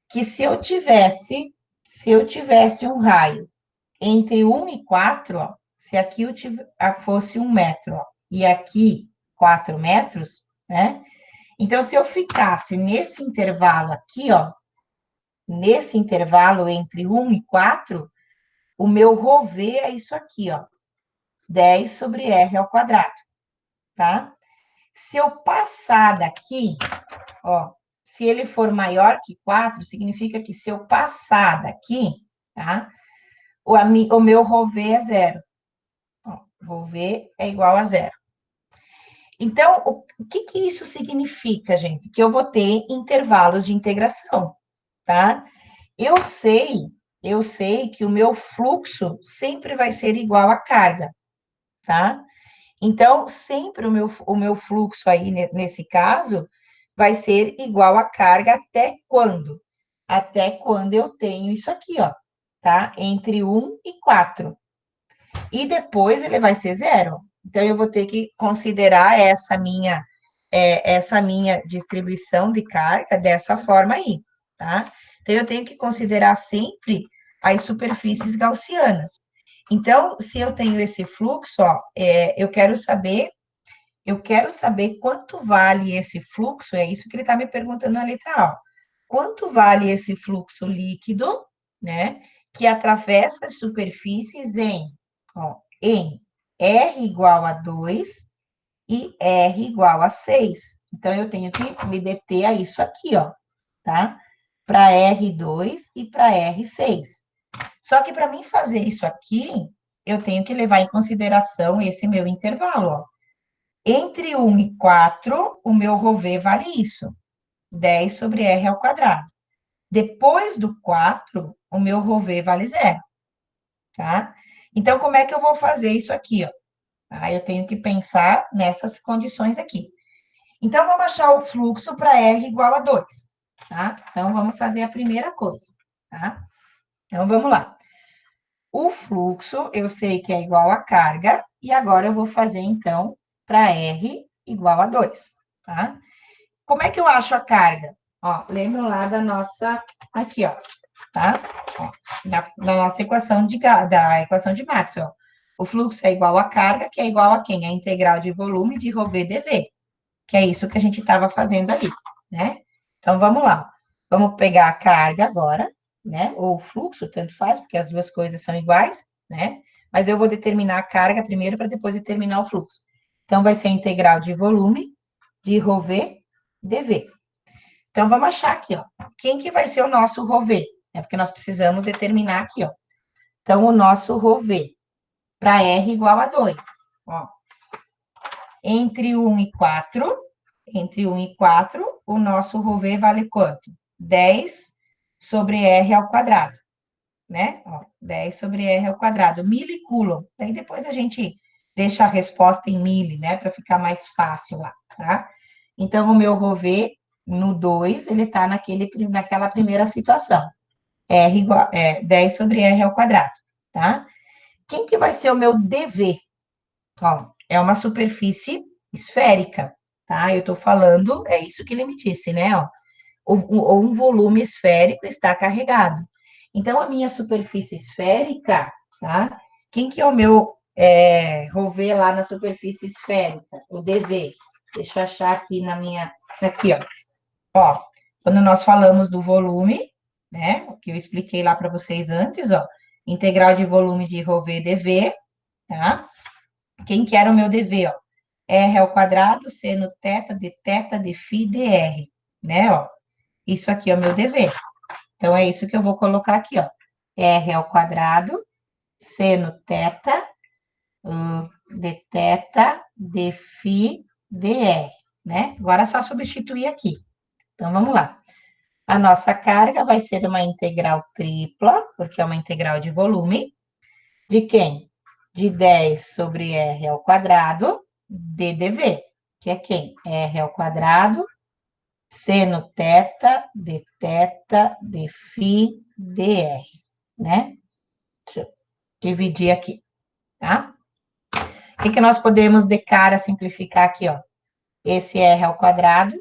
que se eu tivesse um raio entre 1 e 4, ó, se aqui fosse 1 metro, ó, e aqui 4 metros, né? Então, se eu ficasse nesse intervalo aqui, ó, nesse intervalo entre 1 e 4, o meu ρV é isso aqui, ó, 10 sobre R ao quadrado, tá? Se eu passar daqui, ó, se ele for maior que 4, significa que se eu passar daqui, tá? O meu ρV é 0. Ó, ρV é igual a 0. Então, o que isso significa, gente? Que eu vou ter intervalos de integração, tá? Eu sei que o meu fluxo sempre vai ser igual à carga, tá? Então, sempre o meu fluxo aí, nesse caso, vai ser igual à carga até quando? Até quando eu tenho isso aqui, ó, tá? Entre 1 e 4. E depois ele vai ser 0. Então, eu vou ter que considerar essa minha distribuição de carga dessa forma aí, tá? Então, eu tenho que considerar sempre as superfícies gaussianas. Então, se eu tenho esse fluxo, ó, eu quero saber quanto vale esse fluxo, é isso que ele está me perguntando na letra A. Ó. Quanto vale esse fluxo líquido, né, que atravessa as superfícies em R igual a 2 e R igual a 6. Então, eu tenho que me deter a isso aqui, ó, tá? Para R2 e para R6. Só que para mim fazer isso aqui, eu tenho que levar em consideração esse meu intervalo, ó. Entre 1 e 4, o meu ρV vale isso, 10 sobre R ao quadrado. Depois do 4, o meu ρV vale 0, tá? Então, como é que eu vou fazer isso aqui, ó? Eu tenho que pensar nessas condições aqui. Então, vamos achar o fluxo para R igual a 2, tá? Então, vamos fazer a primeira coisa, tá? Então, vamos lá. O fluxo, eu sei que é igual a carga, e agora eu vou fazer, então, para R igual a 2, tá? Como é que eu acho a carga? Ó, lembram lá da nossa, aqui, ó, tá? Ó, da nossa equação da equação de Maxwell. O fluxo é igual a carga, que é igual a quem? A integral de volume de ρV dV, que é isso que a gente estava fazendo ali, né? Então, vamos lá. Vamos pegar a carga agora, né? Ou o fluxo, tanto faz, porque as duas coisas são iguais, né? Mas eu vou determinar a carga primeiro para depois determinar o fluxo. Então, vai ser a integral de volume de ρV dV. Então, vamos achar aqui, ó. Quem que vai ser o nosso ρV? É porque nós precisamos determinar aqui, ó. Então, o nosso ρV para R igual a 2. Ó. Entre 1 e 4, o nosso ρV vale quanto? 10 sobre R ao quadrado, né? Ó, 10 sobre R ao quadrado, milicoulomb. Daí depois a gente deixa a resposta em mili, né? Para ficar mais fácil lá, tá? Então, o meu ρV no 2, ele está naquela primeira situação. R igual, 10 sobre R ao quadrado, tá? Quem que vai ser o meu dV? Ó, é uma superfície esférica, tá? Eu tô falando, é isso que ele me disse, né? Ó, um volume esférico está carregado. Então, a minha superfície esférica, tá? Quem que é o meu ρV lá na superfície esférica? O dV. Deixa eu achar aqui aqui, ó. Ó, quando nós falamos do volume, né? O que eu expliquei lá para vocês antes, ó. Integral de volume de ρV dV, tá? Quem que era o meu dV, ó? R ao quadrado, seno θ de φ dr, né, ó. Isso aqui é o meu dV. Então, é isso que eu vou colocar aqui, ó. R ao quadrado, seno θ de θ de φ dr, né? Agora é só substituir aqui. Então, vamos lá. A nossa carga vai ser uma integral tripla, porque é uma integral de volume. De quem? De 10 sobre R ao quadrado, de dV, que é quem? R ao quadrado, seno θ de φ dr, né? Deixa eu dividir aqui, tá? O que nós podemos de cara simplificar aqui, ó? Esse R ao quadrado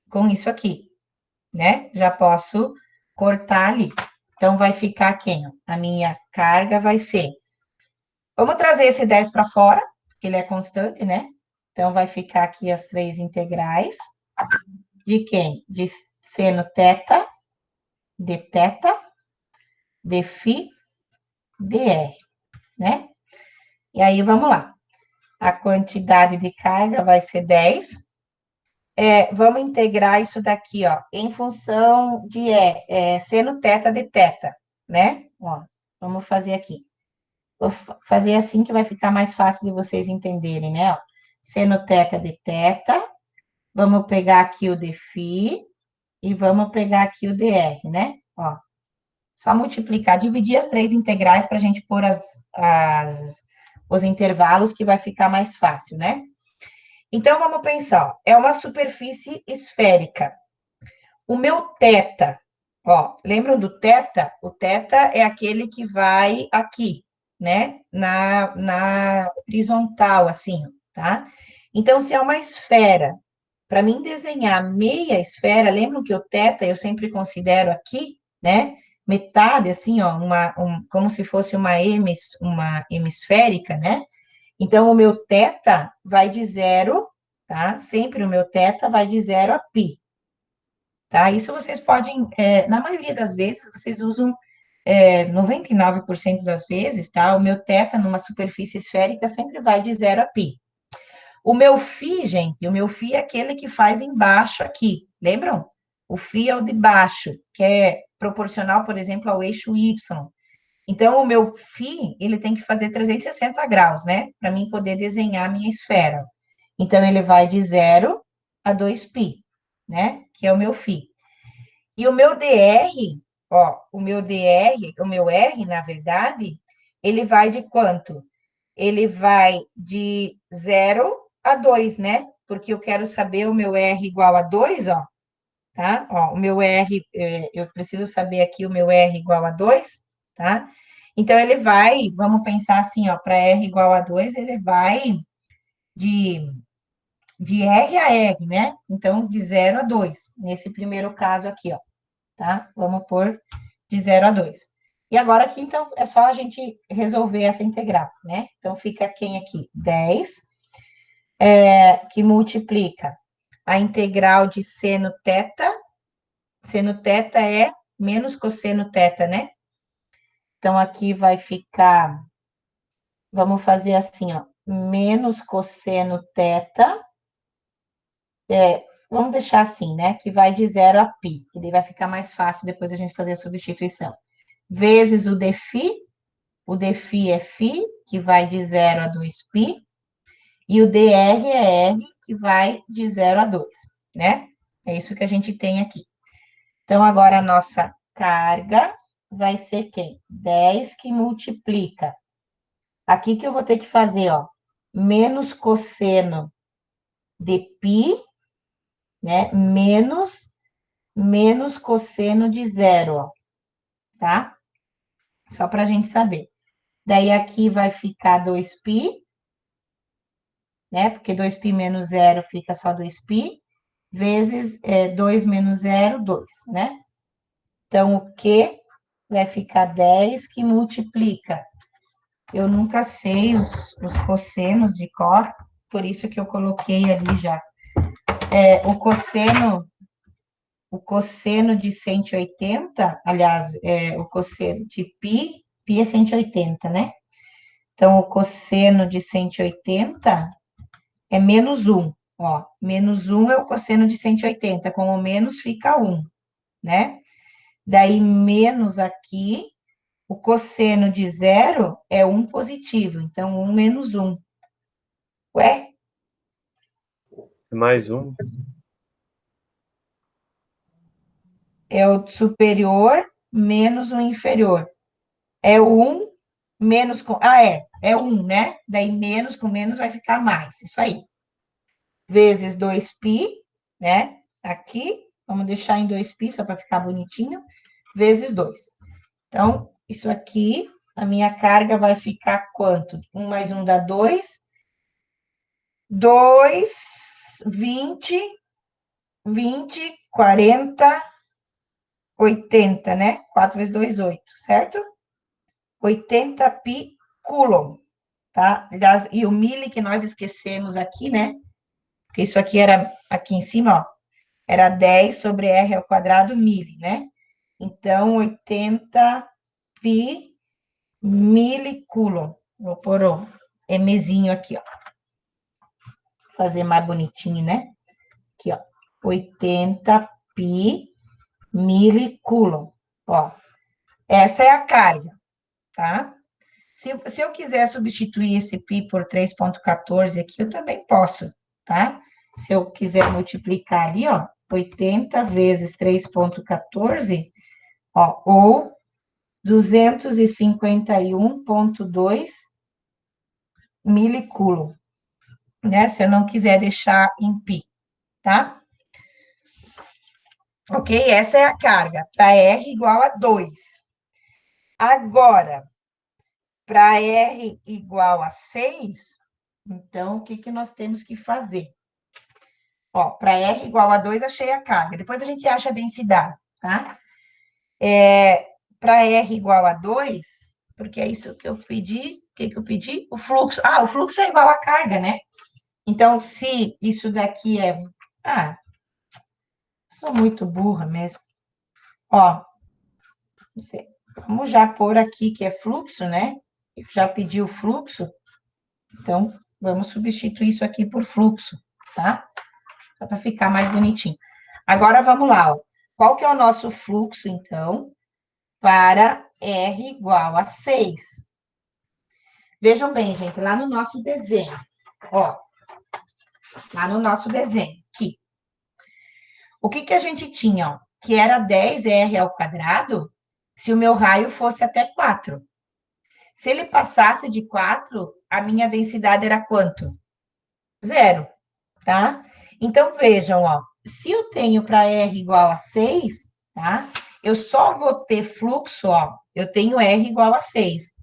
com isso aqui, né? Já posso cortar ali. Então, vai ficar quem? A minha carga vai ser... Vamos trazer esse 10 para fora, porque ele é constante, né? Então, vai ficar aqui as 3 integrais. De quem? De seno θ, de φ, dr, né? E aí, vamos lá. A quantidade de carga vai ser 10. Vamos integrar isso daqui, ó, em função de seno θ de θ, né? Ó, vamos fazer aqui. Vou fazer assim que vai ficar mais fácil de vocês entenderem, né? Ó, seno θ de θ. Vamos pegar aqui o de φ e vamos pegar aqui o dr, né? Ó, só multiplicar, dividir as 3 integrais para a gente pôr os intervalos que vai ficar mais fácil, né? Então, vamos pensar, ó, é uma superfície esférica. O meu θ, ó, lembram do θ? O θ é aquele que vai aqui, né? Na horizontal, assim, tá? Então, se é uma esfera, para mim desenhar meia esfera, lembram que o θ eu sempre considero aqui, né? Metade, assim, ó, como se fosse uma hemisférica, né? Então, o meu θ vai de 0, tá? Sempre o meu θ vai de 0 a π. Tá? Isso vocês podem, na maioria das vezes, vocês usam 99% das vezes, tá? O meu θ numa superfície esférica sempre vai de 0 a π. O meu φ, gente, o meu φ é aquele que faz embaixo aqui, lembram? O φ é o de baixo, que é proporcional, por exemplo, ao eixo Y. Então, o meu φ, ele tem que fazer 360 graus, né? Para mim poder desenhar a minha esfera. Então, ele vai de 0 a 2π, né? Que é o meu φ. E o meu dr, ó, o meu R, na verdade, ele vai de quanto? Ele vai de 0 a 2, né? Porque eu quero saber o meu R igual a 2, ó. Tá? Ó, o meu R, eu preciso saber aqui o meu R igual a 2, tá? Então, ele vai, vamos pensar assim, ó, para R igual a 2, ele vai de R a R, né? Então, de 0 a 2, nesse primeiro caso aqui, ó, tá? Vamos pôr de 0 a 2. E agora aqui, então, é só a gente resolver essa integral, né? Então, fica quem aqui? 10, que multiplica a integral de seno θ é menos cosseno θ, né? Então, aqui vai ficar, vamos fazer assim, ó, menos cosseno θ, vamos deixar assim, né? Que vai de 0 a π, e daí vai ficar mais fácil depois a gente fazer a substituição. Vezes o dφ é φ, que vai de 0 a 2π, e o dr é r, que vai de 0 a 2, né? É isso que a gente tem aqui. Então, agora a nossa carga vai ser quem? 10 que multiplica. Aqui que eu vou ter que fazer, ó, menos cosseno de π, né? Menos cosseno de 0, ó, tá? Só para a gente saber. Daí, aqui vai ficar 2π, né? Porque 2π menos 0 fica só 2π, vezes 2 menos 0, 2, né? Então, o Q vai ficar 10 que multiplica. Eu nunca sei os cossenos de cor, por isso que eu coloquei ali já. O cosseno de 180, aliás, o cosseno de π é 180, né? Então, o cosseno de 180 é menos 1, ó. Menos 1 é o cosseno de 180, com o menos fica 1, né? Daí, menos aqui, o cosseno de 0 é 1 positivo, então 1 menos 1. Ué? Mais um. É o superior menos o inferior. É o 1 menos com... é 1, né? Daí menos com menos vai ficar mais, isso aí. Vezes 2π, né? Aqui, vamos deixar em 2π só para ficar bonitinho, vezes 2. Então, isso aqui, a minha carga vai ficar quanto? 1 mais 1 dá 2. 2, 20, 40, 80, né? 4 vezes 2, 8, certo? 80 pi coulomb, tá? E o mili que nós esquecemos aqui, né? Porque isso aqui era, aqui em cima, ó, era 10 sobre r ao quadrado mili, né? Então, 80 pi milicoulomb. Vou pôr o Mzinho aqui, ó. Fazer mais bonitinho, né? Aqui, ó. 80 pi milicoulomb. Ó, essa é a carga, tá? Se eu quiser substituir esse pi por 3,14 aqui, eu também posso, tá? Se eu quiser multiplicar ali, ó, 80 vezes 3,14, ó, ou 251,2 milicoulomb, né? Se eu não quiser deixar em pi, tá? Ok? Essa é a carga, para R igual a 2. Agora, para R igual a 6, então, o que que nós temos que fazer? Ó, para R igual a 2, achei a carga. Depois a gente acha a densidade, tá? Para R igual a 2, porque é isso que eu pedi. O que que eu pedi? O fluxo. Ah, o fluxo é igual à carga, né? Então, se isso daqui é... Ah, sou muito burra mesmo. Ó, não sei. Vamos já pôr aqui que é fluxo, né? Eu já pedi o fluxo. Então, vamos substituir isso aqui por fluxo, tá? Só para ficar mais bonitinho. Agora, vamos lá, ó. Qual que é o nosso fluxo, então, para R igual a 6? Vejam bem, gente, lá no nosso desenho, ó. Lá no nosso desenho, aqui. O que que a gente tinha, ó? Que era 10R ao quadrado, se o meu raio fosse até 4. Se ele passasse de 4, a minha densidade era quanto? 0, tá? Então, vejam, ó. Se eu tenho para R igual a 6, tá? Eu só vou ter fluxo, ó. Eu tenho R igual a 6.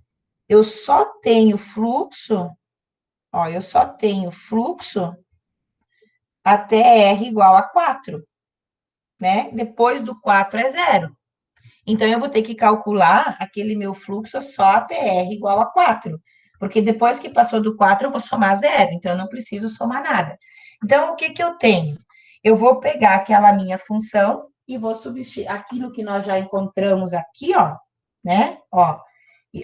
Eu só tenho fluxo, ó, eu só tenho fluxo até R igual a 4, né? Depois do 4 é 0. Então, eu vou ter que calcular aquele meu fluxo só até R igual a 4. Porque depois que passou do 4, eu vou somar 0. Então, eu não preciso somar nada. Então, o que que eu tenho? Eu vou pegar aquela minha função e vou substituir aquilo que nós já encontramos aqui, ó, né? Ó,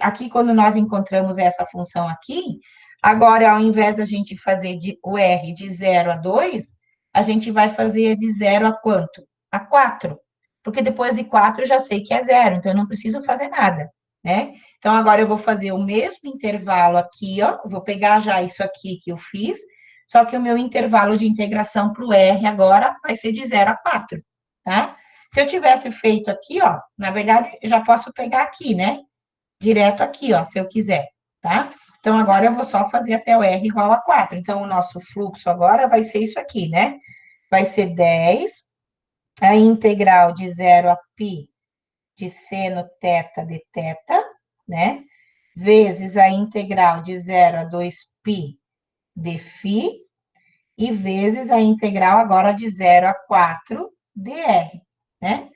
aqui, quando nós encontramos essa função aqui, Agora, ao invés da gente fazer o R de 0 a 2, a gente vai fazer de 0 a quanto? A 4. Porque depois de 4 eu já sei que é 0, então eu não preciso fazer nada, né? Então, agora eu vou fazer o mesmo intervalo aqui, ó. Vou pegar já isso aqui que eu fiz, só que o meu intervalo de integração para o R agora vai ser de 0 a 4, tá? Se eu tivesse feito aqui, ó, na verdade, eu já posso pegar aqui, né? Direto aqui, ó, se eu quiser, tá? Então, agora eu vou só fazer até o R igual a 4. Então, o nosso fluxo agora vai ser isso aqui, né? Vai ser 10, a integral de 0 a π de seno θ de θ, né? Vezes a integral de 0 a 2π de φ, e vezes a integral agora de 0 a 4 dr, né?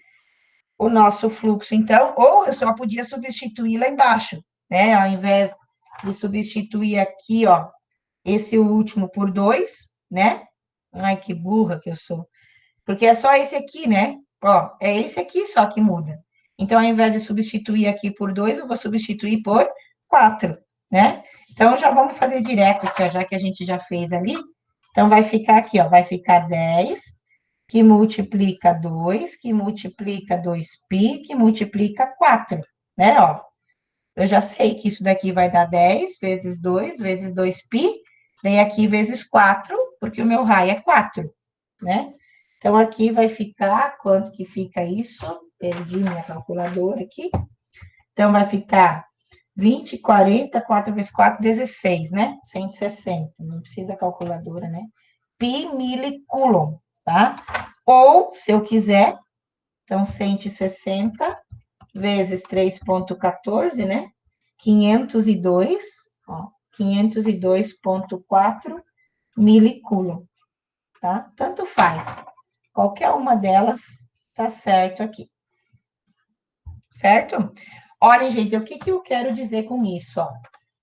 O nosso fluxo, então, ou eu só podia substituir lá embaixo, né? Ao invés de substituir aqui, ó, esse último por 2, né? Ai, que burra que eu sou. Porque é só esse aqui, né? Ó, é esse aqui só que muda. Então, ao invés de substituir aqui por 2, eu vou substituir por 4, né? Então, já vamos fazer direto aqui, ó, já que a gente já fez ali. Então, vai ficar aqui, ó, vai ficar 10, que multiplica 2, que multiplica 2π, que multiplica 4, né, ó. Eu já sei que isso daqui vai dar 10 vezes 2 vezes 2π, vem aqui vezes 4, porque o meu raio é 4, né? Então, aqui vai ficar, quanto que fica isso? Perdi minha calculadora aqui. Então, vai ficar 20, 40, 4 vezes 4, 16, né? 160, não precisa calculadora, né? Pi milicoulomb, tá? Ou, se eu quiser, então, 160 vezes 3,14, né? 502, ó, 502,4 milicoulomb, tá? Tanto faz. Qualquer uma delas tá certo aqui. Certo? Olhem, gente, o que eu quero dizer com isso, ó?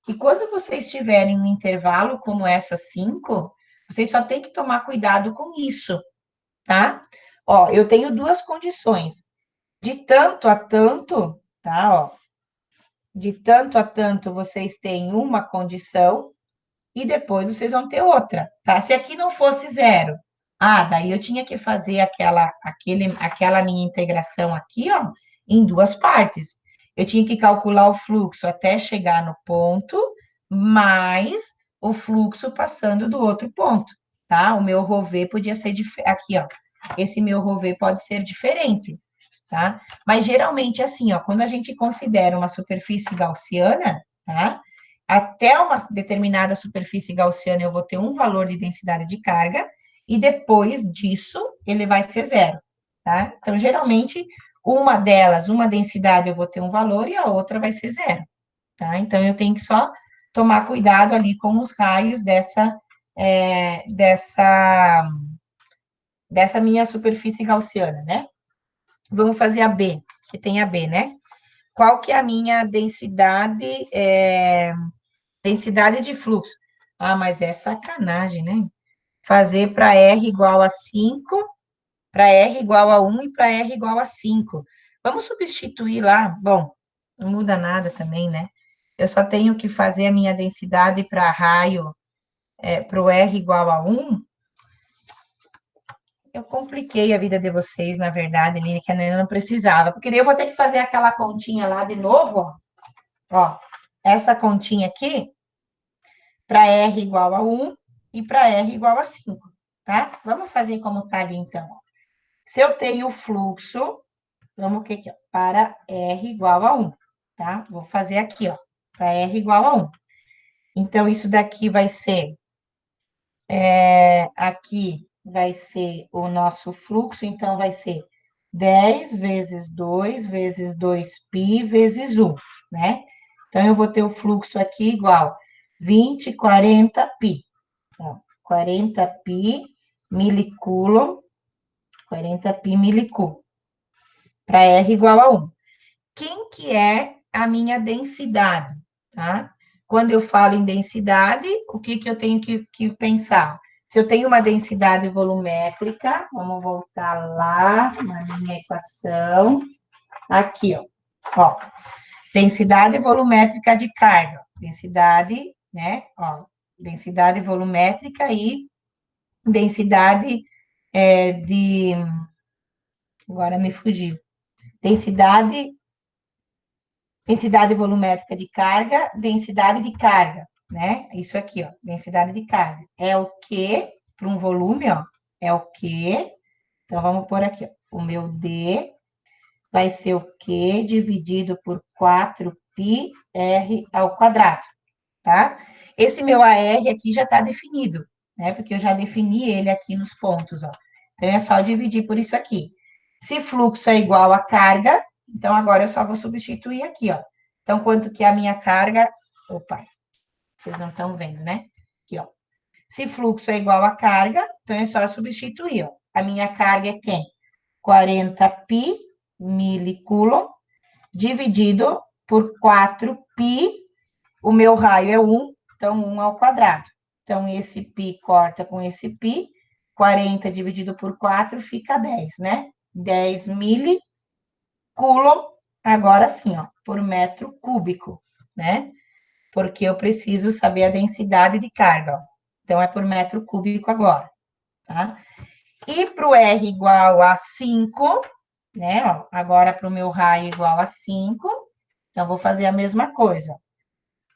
Que quando vocês tiverem um intervalo como essa 5, vocês só tem que tomar cuidado com isso, tá? Ó, eu tenho duas condições. De tanto a tanto, tá? Ó, de tanto a tanto vocês têm uma condição e depois vocês vão ter outra, tá? Se aqui não fosse 0, daí eu tinha que fazer aquela minha integração aqui, ó, em duas partes. Eu tinha que calcular o fluxo até chegar no ponto, mais o fluxo passando do outro ponto, tá? O meu rolê podia ser aqui, ó. Esse meu rolê pode ser diferente, tá? Mas geralmente assim, ó, quando a gente considera uma superfície gaussiana, tá? Até uma determinada superfície gaussiana eu vou ter um valor de densidade de carga, e depois disso ele vai ser 0, tá? Então, geralmente, uma delas, uma densidade eu vou ter um valor e a outra vai ser 0, tá? Então, eu tenho que só tomar cuidado ali com os raios dessa minha superfície gaussiana, né? Vamos fazer a B, que tem a B, né? Qual que é a minha densidade, densidade de fluxo? Mas é sacanagem, né? Fazer para R igual a 5, para R igual a 1 e para R igual a 5. Vamos substituir lá. Bom, não muda nada também, né? Eu só tenho que fazer a minha densidade para raio, para o R igual a 1. Eu compliquei a vida de vocês, na verdade, Lili, que eu não precisava. Porque daí eu vou ter que fazer aquela continha lá de novo, ó. Ó, essa continha aqui, para R igual a 1 e para R igual a 5, tá? Vamos fazer como está ali, então. Se eu tenho o fluxo, vamos o que aqui, ó, para R igual a 1, tá? Vou fazer aqui, ó, para R igual a 1. Então, isso daqui vai ser, aqui vai ser o nosso fluxo, então vai ser 10 vezes 2 vezes 2π vezes 1, né? Então, eu vou ter o fluxo aqui igual 20, 40π. Então, 40π milicoulomb, 40π milicoulomb, para R igual a 1. Quem que é a minha densidade, tá? Quando eu falo em densidade, o que eu tenho que pensar? Se eu tenho uma densidade volumétrica, vamos voltar lá na minha equação, aqui, ó, densidade volumétrica de carga, densidade, né, ó, densidade volumétrica e densidade agora me fugiu. Densidade volumétrica de carga, densidade de carga, né? Isso aqui, ó, densidade de carga. É o Q, para um volume, ó, é o Q. Então, vamos pôr aqui, ó, o meu D vai ser o Q dividido por 4πr ao quadrado, tá? Esse meu AR aqui já está definido, né? Porque eu já defini ele aqui nos pontos, ó. Então, é só dividir por isso aqui. Se fluxo é igual a carga, então agora eu só vou substituir aqui, ó. Então, quanto que é a minha carga... Opa, vocês não estão vendo, né? Aqui, ó. Se fluxo é igual a carga, então é só substituir, ó. A minha carga é quem? 40π milicoulomb dividido por 4π. O meu raio é 1, então 1 ao quadrado. Então, esse π corta com esse π. 40 dividido por 4 fica 10, né? 10 milicoulomb, agora sim, ó, por metro cúbico, né? Porque eu preciso saber a densidade de carga, ó. Então, é por metro cúbico agora, tá? E para o R igual a 5, né? Ó, agora para o meu raio igual a 5, então, vou fazer a mesma coisa.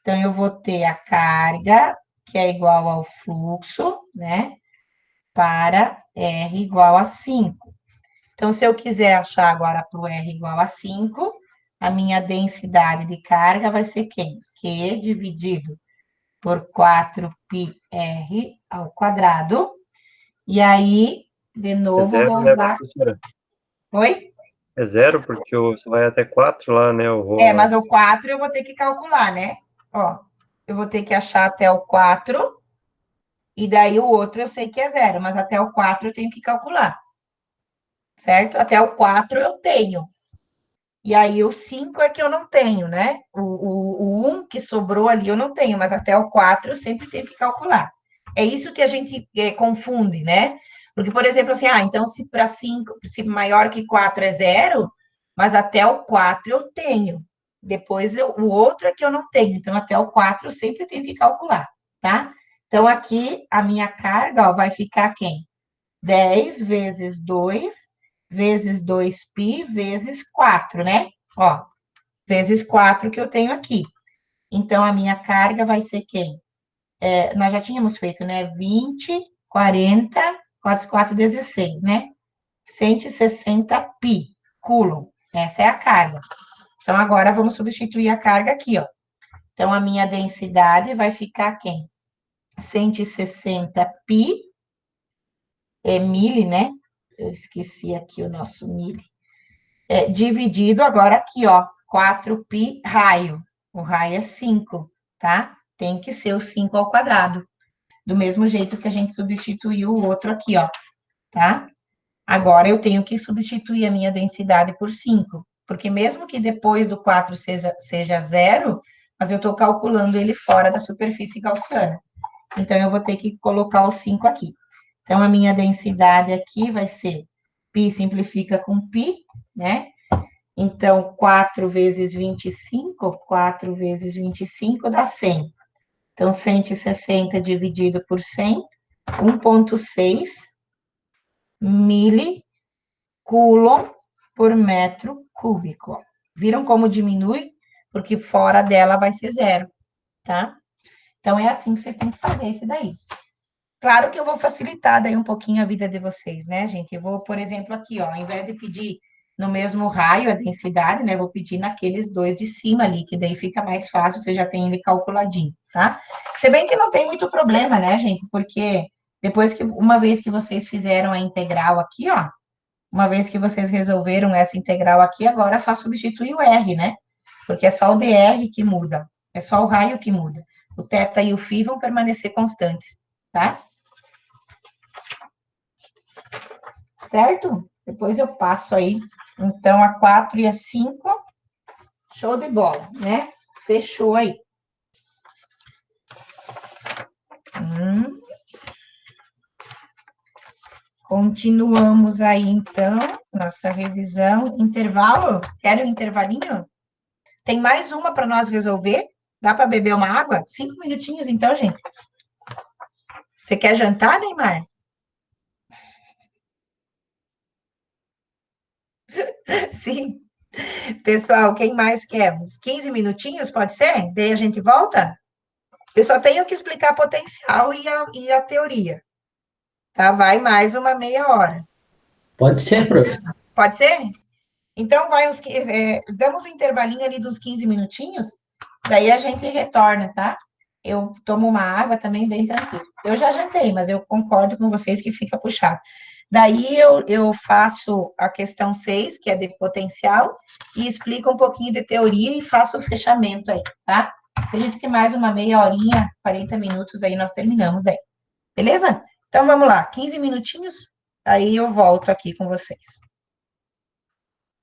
Então, eu vou ter a carga, que é igual ao fluxo, né? Para R igual a 5. Então, se eu quiser achar agora para o R igual a 5, a minha densidade de carga vai ser quem? Q dividido por 4πr ao quadrado. E aí, de É novo, zero, vou né, usar... professora? Oi? É zero, porque você vai até 4 lá, né? Eu vou... Mas o 4 eu vou ter que calcular, né? Ó, eu vou ter que achar até o 4, e daí o outro eu sei que é zero, mas até o 4 eu tenho que calcular, certo? Até o 4 eu tenho. E aí o 5 é que eu não tenho, né? O 1 que sobrou ali eu não tenho, mas até o 4 eu sempre tenho que calcular. É isso que a gente confunde, né? Porque, por exemplo, assim, então se para 5, se maior que 4 é zero, mas até o 4 eu tenho. Depois o outro é que eu não tenho. Então, até o 4 eu sempre tenho que calcular, tá? Então, aqui a minha carga, ó, vai ficar quem? 10 vezes 2 vezes 2π vezes 4, né? Ó, vezes 4 que eu tenho aqui. Então, a minha carga vai ser quem? Nós já tínhamos feito, né? 20, 40, 4, 4, 16, né? 160π, coulomb. Essa é a carga. Então, agora vamos substituir a carga aqui, ó. Então, a minha densidade vai ficar quem? 160π, mili, né? Eu esqueci aqui o nosso mili. Dividido agora aqui, ó, 4π raio. O raio é 5, tá? Tem que ser o 5 ao quadrado. Do mesmo jeito que a gente substituiu o outro aqui, ó, tá? Agora eu tenho que substituir a minha densidade por 5, porque mesmo que depois do 4 seja zero, mas eu estou calculando ele fora da superfície gaussiana. Então, eu vou ter que colocar o 5 aqui. Então, a minha densidade aqui vai ser π simplifica com π, né? Então, 4 vezes 25, 4 vezes 25 dá 100. Então, 160 dividido por 100, 1,6 milicoulomb por metro cúbico. Viram como diminui? Porque fora dela vai ser zero, tá? Então, é assim que vocês têm que fazer isso daí. Claro que eu vou facilitar daí um pouquinho a vida de vocês, né, gente? Eu vou, por exemplo, aqui, ó, ao invés de pedir no mesmo raio a densidade, né, vou pedir naqueles dois de cima ali, que daí fica mais fácil, você já tem ele calculadinho, tá? Se bem que não tem muito problema, né, gente? Porque depois que, uma vez que vocês fizeram a integral aqui, ó, uma vez que vocês resolveram essa integral aqui, agora é só substituir o R, né? Porque é só o dr que muda, é só o raio que muda. O θ e o φ vão permanecer constantes, tá? Certo? Depois eu passo aí, então, a 4 e a 5. Show de bola, né? Fechou aí. Continuamos aí, então, nossa revisão. Intervalo? Querem um intervalinho? Tem mais uma para nós resolver? Dá para beber uma água? 5 minutinhos, então, gente. Você quer jantar, Neymar? Sim. Pessoal, quem mais quer? Uns 15 minutinhos, pode ser? Daí a gente volta? Eu só tenho que explicar potencial e a teoria, tá? Vai mais uma meia hora. Pode ser, prof. Pode ser? Então, damos um intervalinho ali dos 15 minutinhos, daí a gente retorna, tá? Eu tomo uma água também, bem tranquilo. Eu já jantei, mas eu concordo com vocês que fica puxado. Daí eu faço a questão 6, que é de potencial, e explico um pouquinho de teoria e faço o fechamento aí, tá? Acredito que mais uma meia horinha, 40 minutos aí nós terminamos daí. Beleza? Então vamos lá, 15 minutinhos, aí eu volto aqui com vocês.